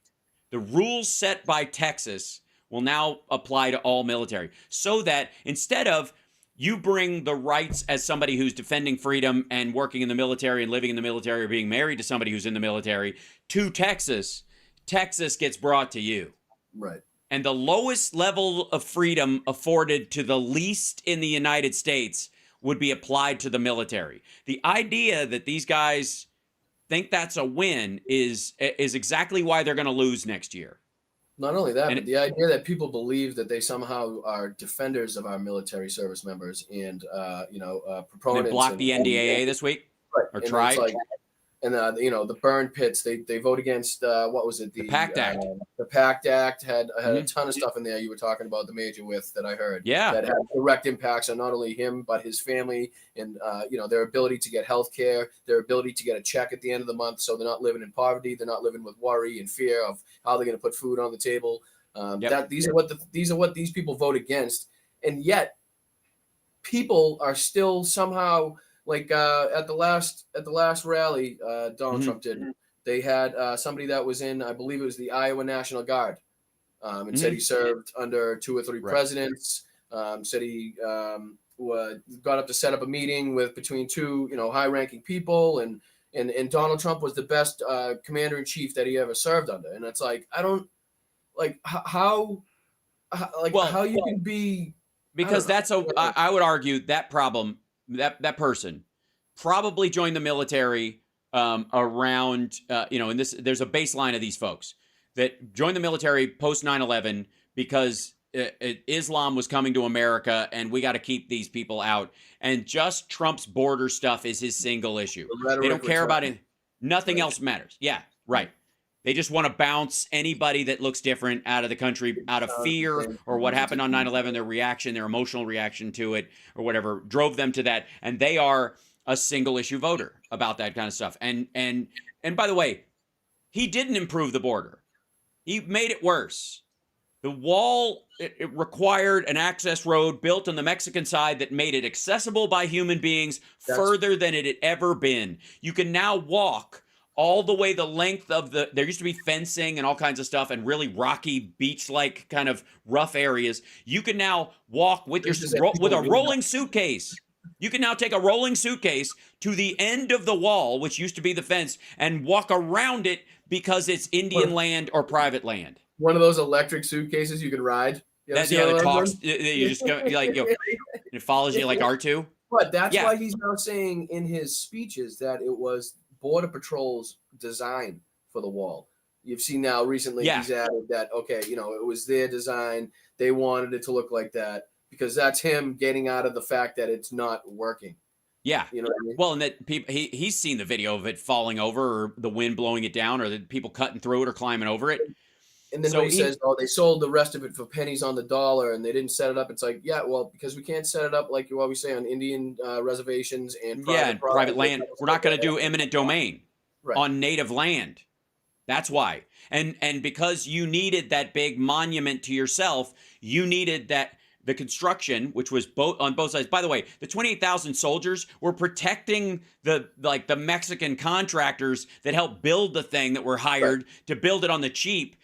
The rules set by Texas will now apply to all military, so that instead of you bring the rights as somebody who's defending freedom and working in the military and living in the military or being married to somebody who's in the military to Texas, Texas gets brought to you. Right. and the lowest level of freedom afforded to the least in the United States would be applied to the military. The idea that these guys think that's a win is exactly why they're going to lose next year. Not only that, but the idea that people believe that they somehow are defenders of our military service members and proponents. They blocked the NDAA this week, right? Or and tried. The burn pits. They vote against what was it? The PACT Act. The PACT Act had a ton of stuff in there. You were talking about the major with that I heard. Yeah. That had direct impacts on not only him but his family and their ability to get health care, their ability to get a check at the end of the month, so they're not living in poverty. They're not living with worry and fear of how they're going to put food on the table. These are what these people vote against, and yet people are still somehow. Like at the last rally, Donald Trump did. They had somebody that was in, I believe it was the Iowa National Guard, and said he served under 2 or 3 presidents. Said he got up to set up a meeting between 2 high-ranking people, and Donald Trump was the best commander in chief that he ever served under. And it's like I don't like how you can be, because I would argue that problem. That person probably joined the military around, and there's a baseline of these folks that joined the military post 9/11 because Islam was coming to America and we got to keep these people out. And just Trump's border stuff is his single issue. They don't care about it. Nothing else matters. Yeah, right. They just want to bounce anybody that looks different out of the country out of fear or what happened on 9/11, their reaction, their emotional reaction to it or whatever drove them to that. And they are a single issue voter about that kind of stuff. And by the way, he didn't improve the border. He made it worse. The wall, it required an access road built on the Mexican side that made it accessible by human beings further than it had ever been. You can now walk all the way the length of there used to be fencing and all kinds of stuff and really rocky beach-like kind of rough areas. You can now walk with a rolling suitcase. You can now take a rolling suitcase to the end of the wall, which used to be the fence, and walk around it because it's Indian land or private land. One of those electric suitcases you can ride. That talks. You just go, it follows you like R2. But that's why he's now saying in his speeches that it was Border Patrol's design for the wall. You've seen now recently he's added that, it was their design. They wanted it to look like that because that's him getting out of the fact that it's not working. Yeah. You know what I mean? Well, and that he's seen the video of it falling over or the wind blowing it down or the people cutting through it or climbing over it. And then when he says, they sold the rest of it for pennies on the dollar and they didn't set it up. It's like, because we can't set it up like you always say on Indian reservations and private land. We're not going to do eminent domain on native land. That's why. And because you needed that big monument to yourself, you needed the construction, which was on both sides. By the way, the 28,000 soldiers were protecting the Mexican contractors that helped build the thing that were hired to build it on the cheap.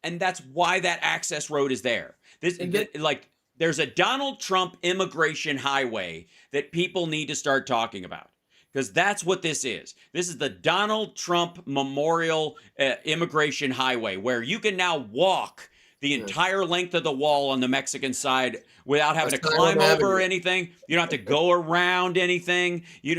And that's why that access road is there. There's a Donald Trump immigration highway that people need to start talking about because that's what this is. This is the Donald Trump Memorial Immigration Highway where you can now walk the entire length of the wall on the Mexican side without having to climb over anything. You don't have to go around anything. You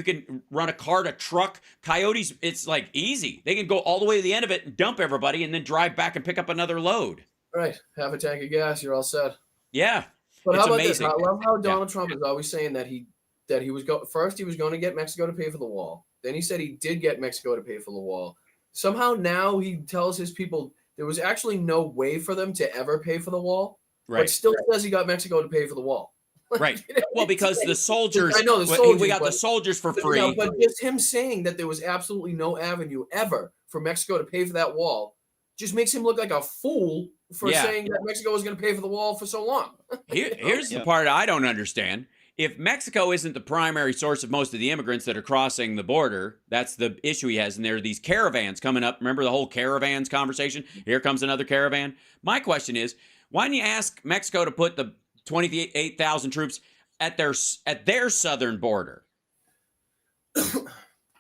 can run a cart, a truck. Coyotes, it's like easy. They can go all the way to the end of it and dump everybody and then drive back and pick up another load. Right. Have a tank of gas. You're all set. Yeah. But how about amazing. This? I love how Donald Trump is always saying that he was first he was going to get Mexico to pay for the wall. Then he said he did get Mexico to pay for the wall. Somehow now he tells his people there was actually no way for them to ever pay for the wall, but still says he got Mexico to pay for the wall. Right. Well, because the soldiers, we got the soldiers for free. But just him saying that there was absolutely no avenue ever for Mexico to pay for that wall just makes him look like a fool for saying that Mexico was going to pay for the wall for so long. Here's the part I don't understand. If Mexico isn't the primary source of most of the immigrants that are crossing the border, that's the issue he has. And there are these caravans coming up. Remember the whole caravans conversation? Here comes another caravan. My question is, why don't you ask Mexico to put the 28,000 troops at their southern border?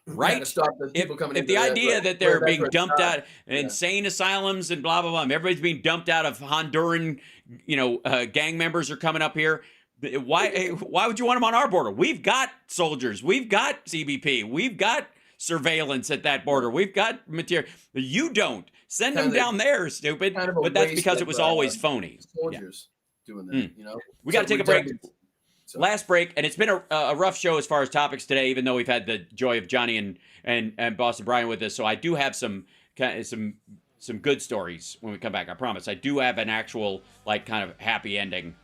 right? To stop the people coming if the idea that they're being dumped out insane asylums and blah blah blah, everybody's being dumped out of Honduran, gang members are coming up here. Why would you want them on our border? We've got soldiers, we've got CBP, we've got surveillance at that border, we've got material. You don't send them down there, stupid. But that's because it was always phony. Soldiers doing that, We got to take a break. Last break, and it's been a rough show as far as topics today, even though we've had the joy of Johnny and Boston Brian with us. So I do have some good stories when we come back. I promise. I do have an actual kind of happy ending,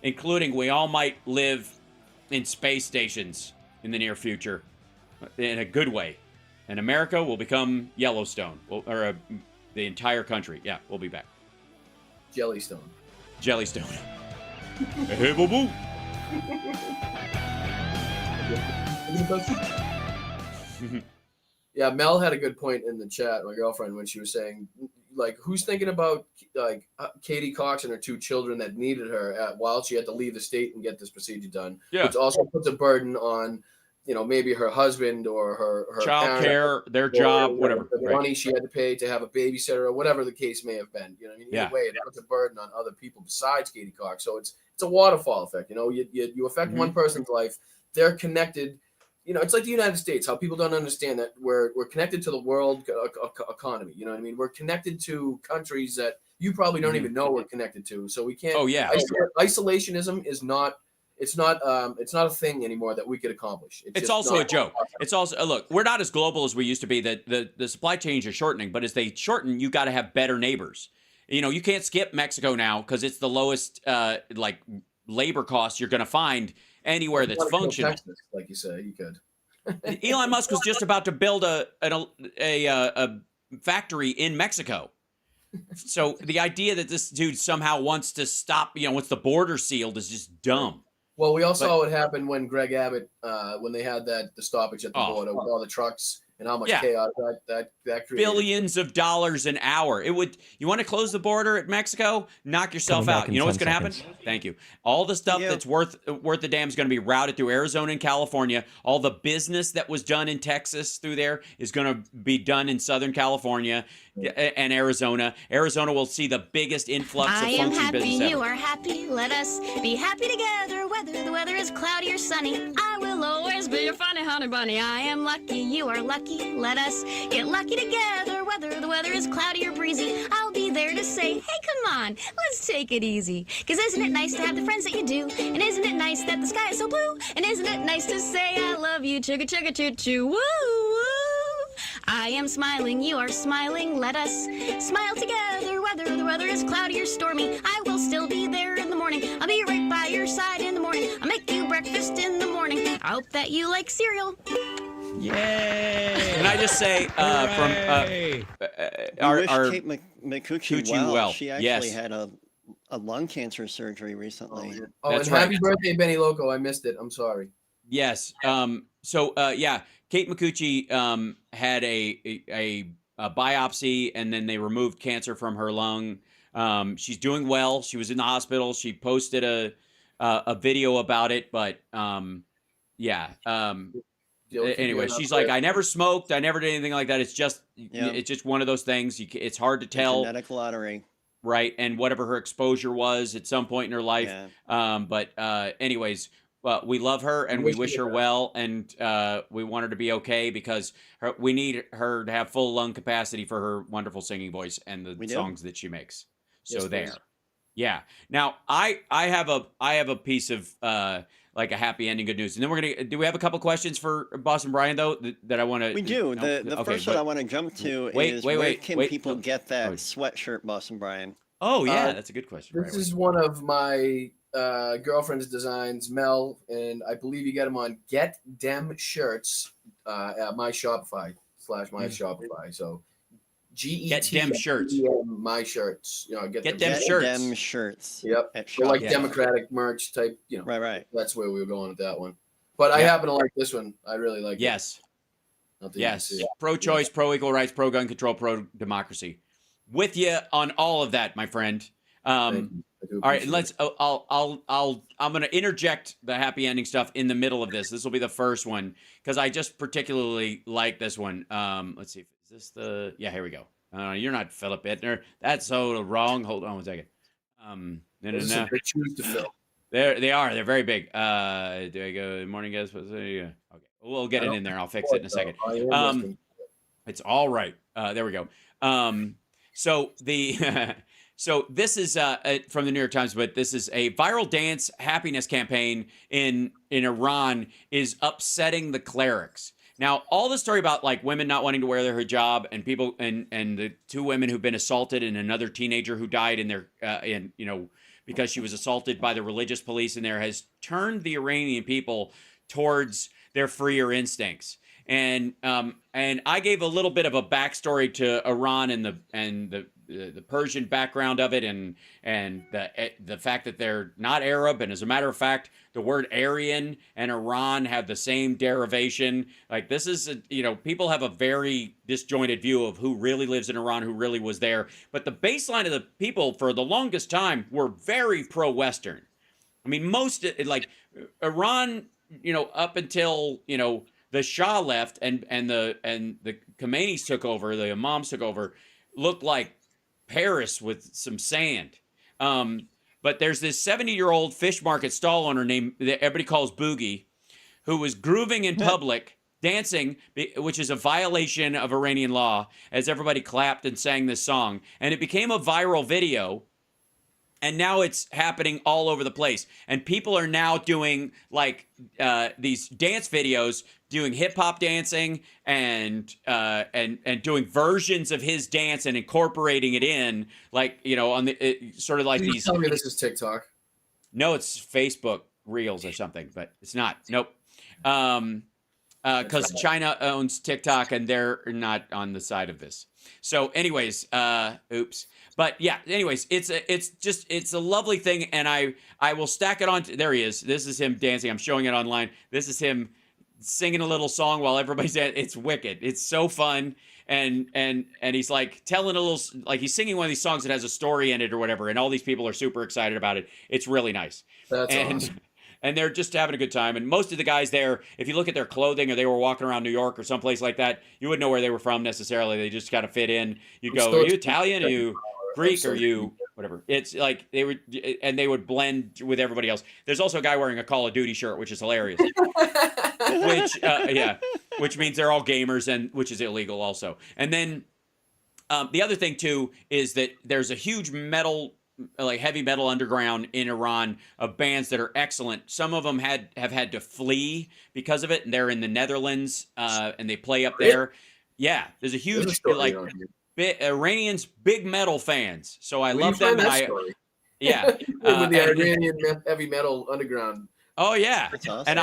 including we all might live in space stations in the near future, in a good way, and America will become Yellowstone, or the entire country. Yeah, we'll be back. Jellystone. Hey, boo boo. Yeah, Mel had a good point in the chat, my girlfriend, when she was saying, who's thinking about Katie Cox and her 2 children that needed her while she had to leave the state and get this procedure done, which also puts a burden on maybe her husband or her child care, their job, whatever. The money she had to pay to have a babysitter or whatever the case may have been. Either way, it puts a burden on other people besides Katie Cox. So it's a waterfall effect. You affect one person's life, they're connected. It's like the United States, how people don't understand that we're connected to the world economy. You know what I mean? We're connected to countries that you probably don't even know we're connected to. So we can't. Isolationism is not. It's not a thing anymore that we could accomplish. It's also a joke. It's also look, we're not as global as we used to be. The supply chains are shortening, but as they shorten, you got to have better neighbors. You can't skip Mexico now because it's the lowest labor costs you're going to find anywhere that's functional. Texas, like you say, you could. Elon Musk was just about to build a factory in Mexico. So the idea that this dude somehow wants to stop, once the border sealed, is just dumb. Well, we all saw what happened when Greg Abbott, when they had the stoppage at the border with all the trucks and how much chaos that created. Billions of dollars an hour. You want to close the border at Mexico? Knock yourself out. You know what's going to happen? Thank you. All the stuff that's worth the damn is going to be routed through Arizona and California. All the business that was done in Texas through there is going to be done in Southern California and Arizona. Arizona will see the biggest influx of functioning business ever. I am happy, you are happy. Let us be happy together. Whether the weather is cloudy or sunny, I will always be your funny honey bunny. I am lucky, you are lucky. Let us get lucky together. Whether the weather is cloudy or breezy, I'll be there to say, hey, come on, let's take it easy. Because isn't it nice to have the friends that you do? And isn't it nice that the sky is so blue? And isn't it nice to say I love you, chugga chugga choo choo, woo woo. I am smiling, you are smiling. Let us smile together. Whether the weather is cloudy or stormy, I will still be there in the morning. I'll be right by your side in the morning. I'll make you breakfast in the morning. I hope that you like cereal. Yay! Can I just say, our Kate McCucci well. She actually had a lung cancer surgery recently. That's right. Happy birthday, Benny Loco. I missed it. I'm sorry. Yes. Kate McCucci had a biopsy, and then they removed cancer from her lung. She's doing well. She was in the hospital. She posted a video about it, but anyway, she's like, I never smoked. I never did anything like that. It's just one of those things. It's hard to tell. Genetic lottery. Right. And whatever her exposure was at some point in her life. Yeah. Anyways, we love her and we wish her well. And we want her to be okay because we need her to have full lung capacity for her wonderful singing voice and the songs that she makes. So there. Yeah. Now I have a piece of like a happy ending, good news, and then do we have a couple questions for Boston Brian though that I want to? We do. The first one I want to jump to is where can people get that sweatshirt, Boston Brian? Oh yeah, that's a good question. This is one of my girlfriend's designs, Mel, and I believe you get them on Get Dem Shirts at my Shopify /my Shopify. So. Get Dem Shirts. My shirts. Get Dem Shirts. Dem Shirts. Yep. So like Democratic merch type. Right. That's where we were going with that one. But I happen to like this one. I really like it. Yes. Pro-choice, pro-equal rights, pro-gun control, pro-democracy. With you on all of that, my friend. All right, let's. I'm going to interject the happy ending stuff in the middle of this. This will be the first one because I just particularly like this one. Let's see. Is this the? Yeah, here we go. You're not Philip Bittner. That's so wrong. Hold on one second. Big shoes to fill. They are. They're very big. Do I go? Good morning, guys. Okay, we'll get it in there. I'll fix it in a second. It's all right. There we go. So the so this is from the New York Times, but this is a viral dance happiness campaign in Iran is upsetting the clerics. Now, all the story about like women not wanting to wear their hijab and people and the 2 women who've been assaulted and another teenager who died in their because she was assaulted by the religious police in there has turned the Iranian people towards their freer instincts. And I gave a little bit of a backstory to Iran and the Persian background of it and the fact that they're not Arab, and as a matter of fact, the word Aryan and Iran have the same derivation. Like this is people have a very disjointed view of who really lives in Iran, who really was there. But the baseline of the people for the longest time were very pro-Western. I mean, most like Iran, up until the Shah left and the Khomeinis took over, the Imams took over, looked like Paris with some sand. But there's this 70-year-old fish market stall owner named that everybody calls Boogie, who was grooving in public, dancing, which is a violation of Iranian law, as everybody clapped and sang this song. And it became a viral video. And now it's happening all over the place. And people are now doing like these dance videos, doing hip hop dancing and doing versions of his dance and incorporating it in, like on the sort of like Can you these. tell me this is TikTok? No, it's Facebook Reels or something, but it's not. Nope. Because China owns TikTok and they're not on the side of this. So, anyways, oops. But yeah, anyways, it's a lovely thing, and I will stack it on. There he is. This is him dancing. I'm showing it online. This is him singing a little song while everybody's at. It's wicked. It's so fun, and he's like telling a little, like he's singing one of these songs that has a story in it or whatever, and all these people are super excited about it. It's really nice. That's awesome. And they're just having a good time. And most of the guys there, if you look at their clothing or they were walking around New York or someplace like that, you wouldn't know where they were from necessarily. They just got to fit in. You go, are you Italian? Are you Greek? Are you whatever? It's like they would blend with everybody else. There's also a guy wearing a Call of Duty shirt, which is hilarious. Which means they're all gamers, and which is illegal also. And then the other thing too is that there's a huge heavy metal underground in Iran of bands that are excellent. Some of them have had to flee because of it, and they're in the Netherlands, and they play up there. Yeah, there's a huge Iranians, big metal fans. So I love them. With the Iranian heavy metal underground. Oh yeah, awesome. And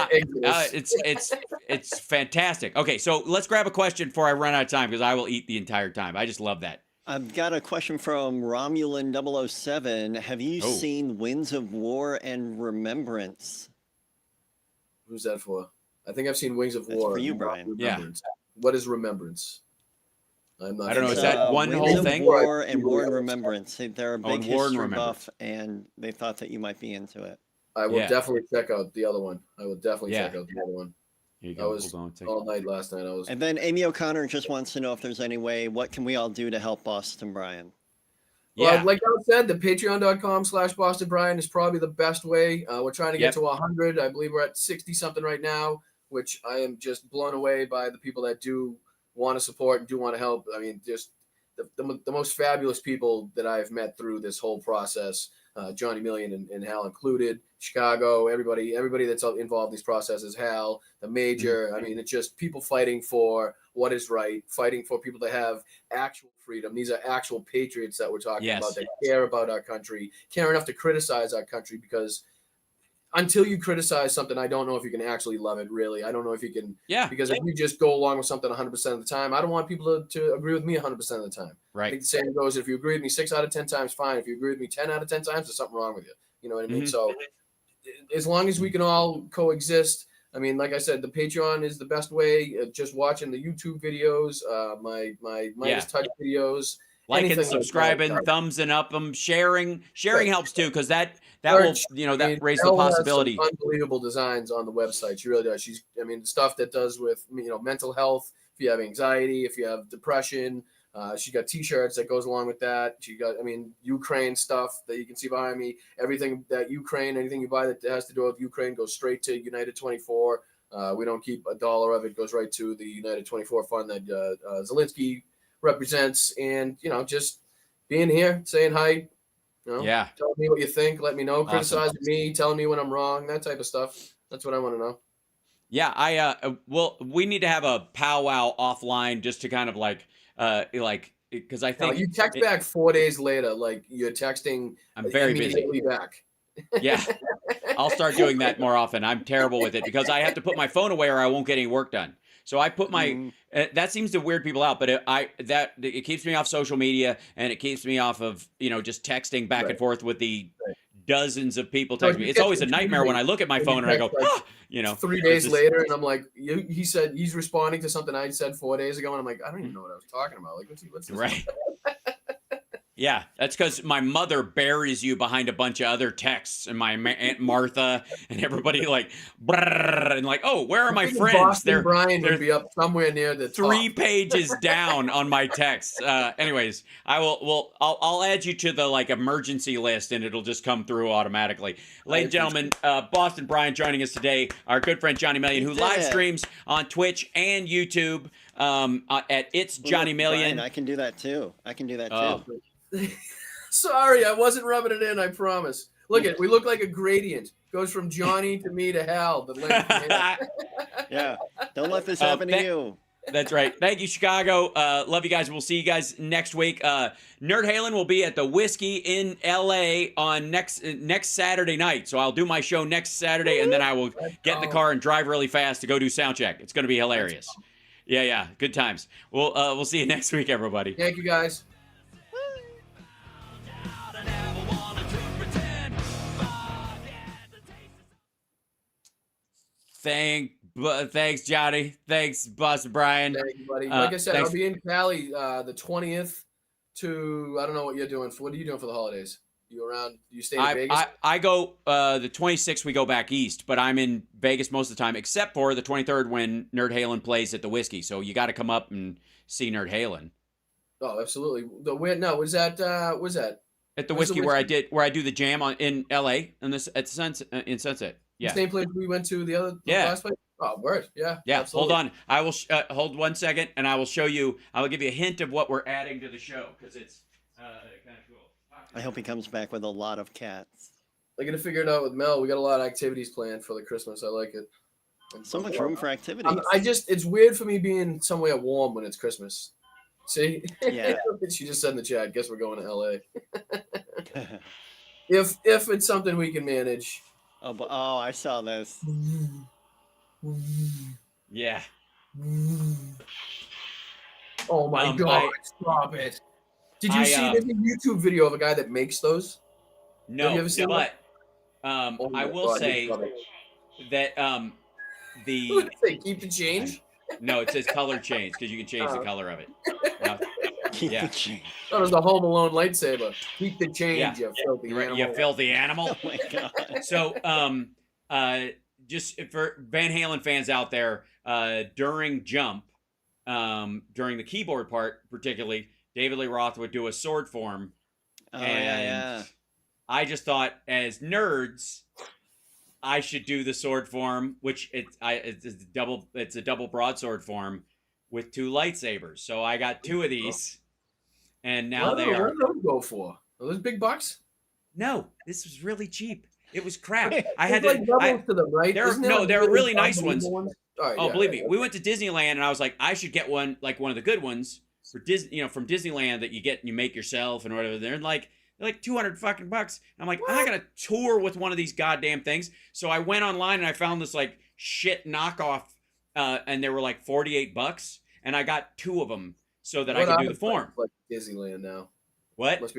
it's fantastic. Okay, so let's grab a question before I run out of time because I will eat the entire time. I just love that. I've got a question from Romulan 007. Have you seen Winds of War and Remembrance? Who's that for? I think I've seen Wings of War. For you, Brian. Yeah. What is Remembrance? I don't know. Is that one Winds whole of thing? War and Remembrance. They're a big War and history Remembrance. buff, and they thought that you might be into it. I will definitely check out the other one. Here you I go. was Hold on, all night last night. And then Amy O'Connor just wants to know if there's any way, what can we all do to help Boston Brian? Well, like I said, the patreon.com/Boston Brian is probably the best way. We're trying to get to 100. I believe we're at 60 something right now, which I am just blown away by the people that do want to support and do want to help. I mean, just the most fabulous people that I've met through this whole process, Johnny Million and Hal included, Chicago, everybody that's involved in these processes, Hal, the Major. I mean, it's just people fighting for what is right, fighting for people to have actual freedom. These are actual patriots that we're talking about that care about our country, care enough to criticize our country, because until you criticize something, I don't know if you can actually love it, really. I don't know if you can. Yeah. Because if you just go along with something 100% of the time, I don't want people to agree with me 100% of the time. Right. I think the same goes, if you agree with me 6 out of 10 times, fine. If you agree with me 10 out of 10 times, there's something wrong with you. You know what I mean? So as long as we can all coexist, I mean, like I said, the Patreon is the best way. Just watching the YouTube videos, my Midas Touch videos, liking, Anything subscribing, like that. thumbsing up them, sharing helps too, because that will, that raises the Elle has some possibility. unbelievable designs on the website. She really does. Stuff that does with mental health. If you have anxiety, if you have depression, she got T-shirts that goes along with that. She got, Ukraine stuff that you can see behind me. Everything that Ukraine, anything you buy that has to do with Ukraine goes straight to United 24. We don't keep a dollar of it. Goes right to the United 24 fund that Zelensky represents. And just being here, saying hi. Telling me what you think, let me know, criticizing me, telling me when I'm wrong, that type of stuff. That's what I want to know. Yeah, we need to have a powwow offline just to kind of because I think you text back 4 days later, like you're texting. I'm very immediately busy. Back. Yeah, I'll start doing that more often. I'm terrible with it because I have to put my phone away or I won't get any work done. So I put my that seems to weird people out, but it keeps me off social media and it keeps me off of just texting back and forth with the dozens of people texting me. It's always a nightmare when I look at my phone and I go, 3 days later, and I'm like, he said he's responding to something I said 4 days ago, and I'm like, I don't even know what I was talking about. Like, what's this? Right. Yeah, that's because my mother buries you behind a bunch of other texts, and my Aunt Martha and everybody and oh, where are my friends? Brian would be up somewhere near the top. 3 pages down on my texts. Anyways, I'll add you to the emergency list, and it'll just come through automatically. Ladies and gentlemen, Boston Brian joining us today, our good friend Johnny Million, who live streams on Twitch and YouTube at It's Johnny Million. Brian, I can do that too. Too. Sorry, I wasn't rubbing it in. I promise. We look like a gradient. Goes from Johnny to me to Hal. Yeah, don't let this happen to you. That's right. Thank you, Chicago. Love you guys. We'll see you guys next week. Nerd Halen will be at the Whiskey in LA on next Saturday night. So I'll do my show next Saturday, and then I will get in the car and drive really fast to go do sound check. It's going to be hilarious. Yeah. Good times. We'll see you next week, everybody. Thank you, guys. Thanks, Johnny. Thanks, Boston Brian. Thank you, buddy. Like I said, I'll be in Cali the 20th to, I don't know what you're doing. What are you doing for the holidays? You around? You stay in Vegas? I go the 26th. We go back east, but I'm in Vegas most of the time, except for the 23rd when Nerd Halen plays at the Whiskey. So you got to come up and see Nerd Halen. Oh, absolutely. Was that? At the Whiskey where I do the jam in L.A. in Sunset. Yeah. The same place we went to the last place? Oh, word. Yeah. Yeah. Absolutely. Hold on. I will hold 1 second, and I will show you. I will give you a hint of what we're adding to the show because it's kind of cool. I hope he comes back with a lot of cats. I got to figure it out with Mel. We got a lot of activities planned for the Christmas. I like it. So much room for activities. It's weird for me being somewhere warm when it's Christmas. See? Yeah. She just said in the chat, guess we're going to LA. If it's something we can manage. Oh, I saw this. Yeah. Oh my God! Stop it! Did you see there's a YouTube video of a guy that makes those? No, have you ever seen but I will say that the keep the change. No, it says color change because you can change the color of it. Keep the change. That was the Home Alone lightsaber. Keep the change, you filthy animal. You filthy animal. Oh my God. So, just for Van Halen fans out there, during Jump, during the keyboard part particularly, David Lee Roth would do a sword form. Yeah. I just thought, as nerds, I should do the sword form, which it's a double broadsword form with 2 lightsabers. So I got 2 of these, and now they are. What do those go for? Are those big bucks? No, this was really cheap. It was crap. I had to them, right? They're really nice ones. Right, believe me, we went to Disneyland, and I was like, I should get one of the good ones for Disney, from Disneyland that you get and you make yourself and whatever. They're like $200 fucking bucks. I'm like, I'm not gonna tour with one of these goddamn things. So I went online and I found this shit knockoff, and they were like $48, and I got 2 of them so that I could do the form. Like Disneyland now. What?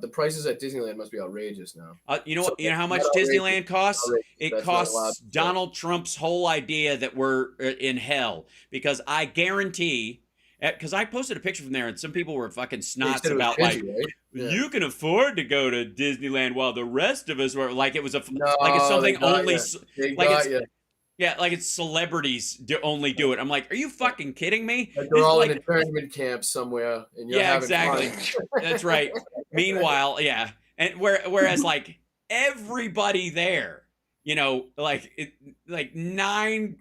The prices at Disneyland must be outrageous now. You know how much Disneyland costs? It costs Donald Trump's whole idea that we're in hell, because I guarantee because I posted a picture from there, and some people were fucking They snots said it was about busy, like, right? Yeah. you can afford to go to Disneyland while the rest of us were like, it was No, like it's they something got only ya. They like got it's ya. yeah, like it's celebrities only do it. I'm like, are you fucking kidding me? Like This they're is all in like, internment camp somewhere, and you're yeah, having exactly. fun. That's right. Meanwhile, yeah, and whereas like everybody there, you know, like 9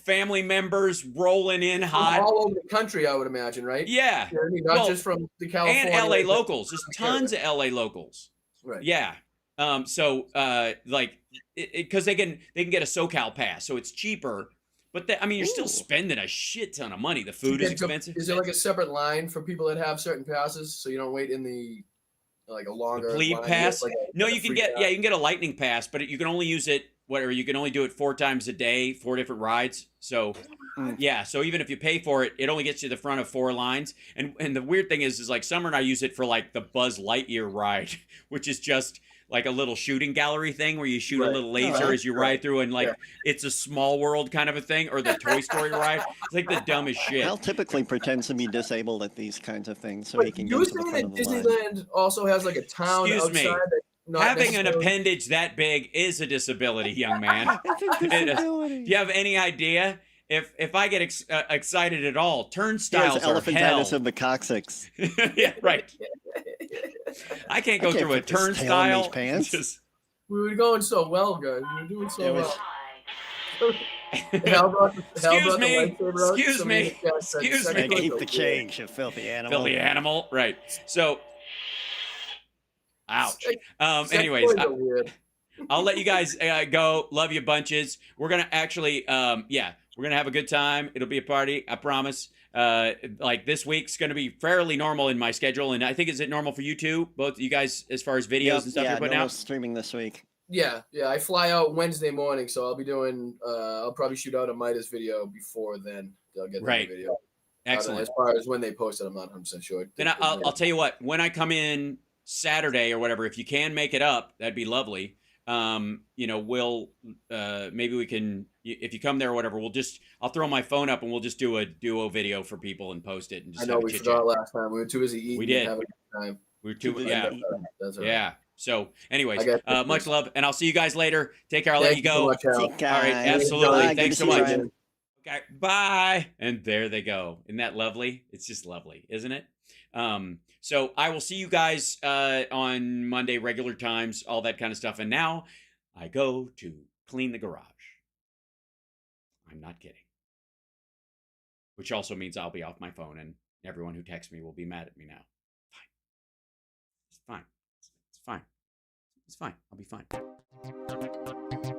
family members rolling in From hot. all over the country, I would imagine, right? Yeah. You know what I mean? Not Well, just from the and California. LA locals. There's tons of LA locals. Right. Yeah. So like because they can get a SoCal pass, so it's cheaper. But I mean, you're still spending a shit ton of money. The food is expensive. Is there like a separate line for people that have certain passes, so you don't wait in the like a longer plebe line? pass? Like No, like you a can free get pass? you can get a lightning pass, but you can only use it whatever. You can only do it 4 times a day, 4 different rides. So yeah, so even if you pay for it, it only gets you the front of 4 lines. And the weird thing is like Summer and I use it for like the Buzz Lightyear ride, which is just like a little shooting gallery thing where you shoot a little laser as you ride through, and like it's a Small World kind of a thing, or the Toy Story ride. It's like the dumbest shit. Hal typically pretends to be disabled at these kinds of things, so he can You get were to the saying front that of the line. Disneyland also has like a town Excuse me. outside that not Having an necessarily- appendage that big is a disability, young man. It is. Do you have any idea? If I get excited at all, He turnstiles has are hell. elephantitis of the coccyx. Yeah, right. I can't go through a put this tail in turnstile. these pants. Just- We were going so well, guys. We were doing so It was- well. Hal brought the Excuse me. lightsaber out, Excuse somebody in me. the chat said, Excuse "Second me. one, Keep go the good." change, you filthy animal. Filthy animal. Right. So, ouch. Second Anyways, ones are weird. I'll let you guys go. Love you bunches. We're gonna actually, we're gonna have a good time. It'll be a party, I promise. Like this week's gonna be fairly normal in my schedule, and I think is it normal for you too, both you guys, as far as videos and stuff you're putting no out? streaming this week. Yeah. I fly out Wednesday morning, so I'll be doing. I'll probably shoot out a Midas video before then. I'll get the Right. video. Excellent. As far as when they post it, I'm not 100% sure. Then I'll tell you what. When I come in Saturday or whatever, if you can make it up, that'd be lovely. We'll maybe we can, if you come there or whatever, I'll throw my phone up and we'll just do a duo video for people and post it and just I know have a we chit forgot chat. last time. We were too busy eating. We did. And having a good time. We were too, busy yeah, eating. That's all right. yeah. So, anyways, I guess- much love, and I'll see you guys later. Take care. I'll let Thank you so go. much, Hal. All right, absolutely. Bye. Good Thanks to so see you, much. Ryan. Okay, bye. And there they go. Isn't that lovely? It's just lovely, isn't it? So I will see you guys on Monday, regular times, all that kind of stuff. And now I go to clean the garage. I'm not kidding. Which also means I'll be off my phone, and everyone who texts me will be mad at me now. Fine. It's fine. It's fine. It's fine. I'll be fine.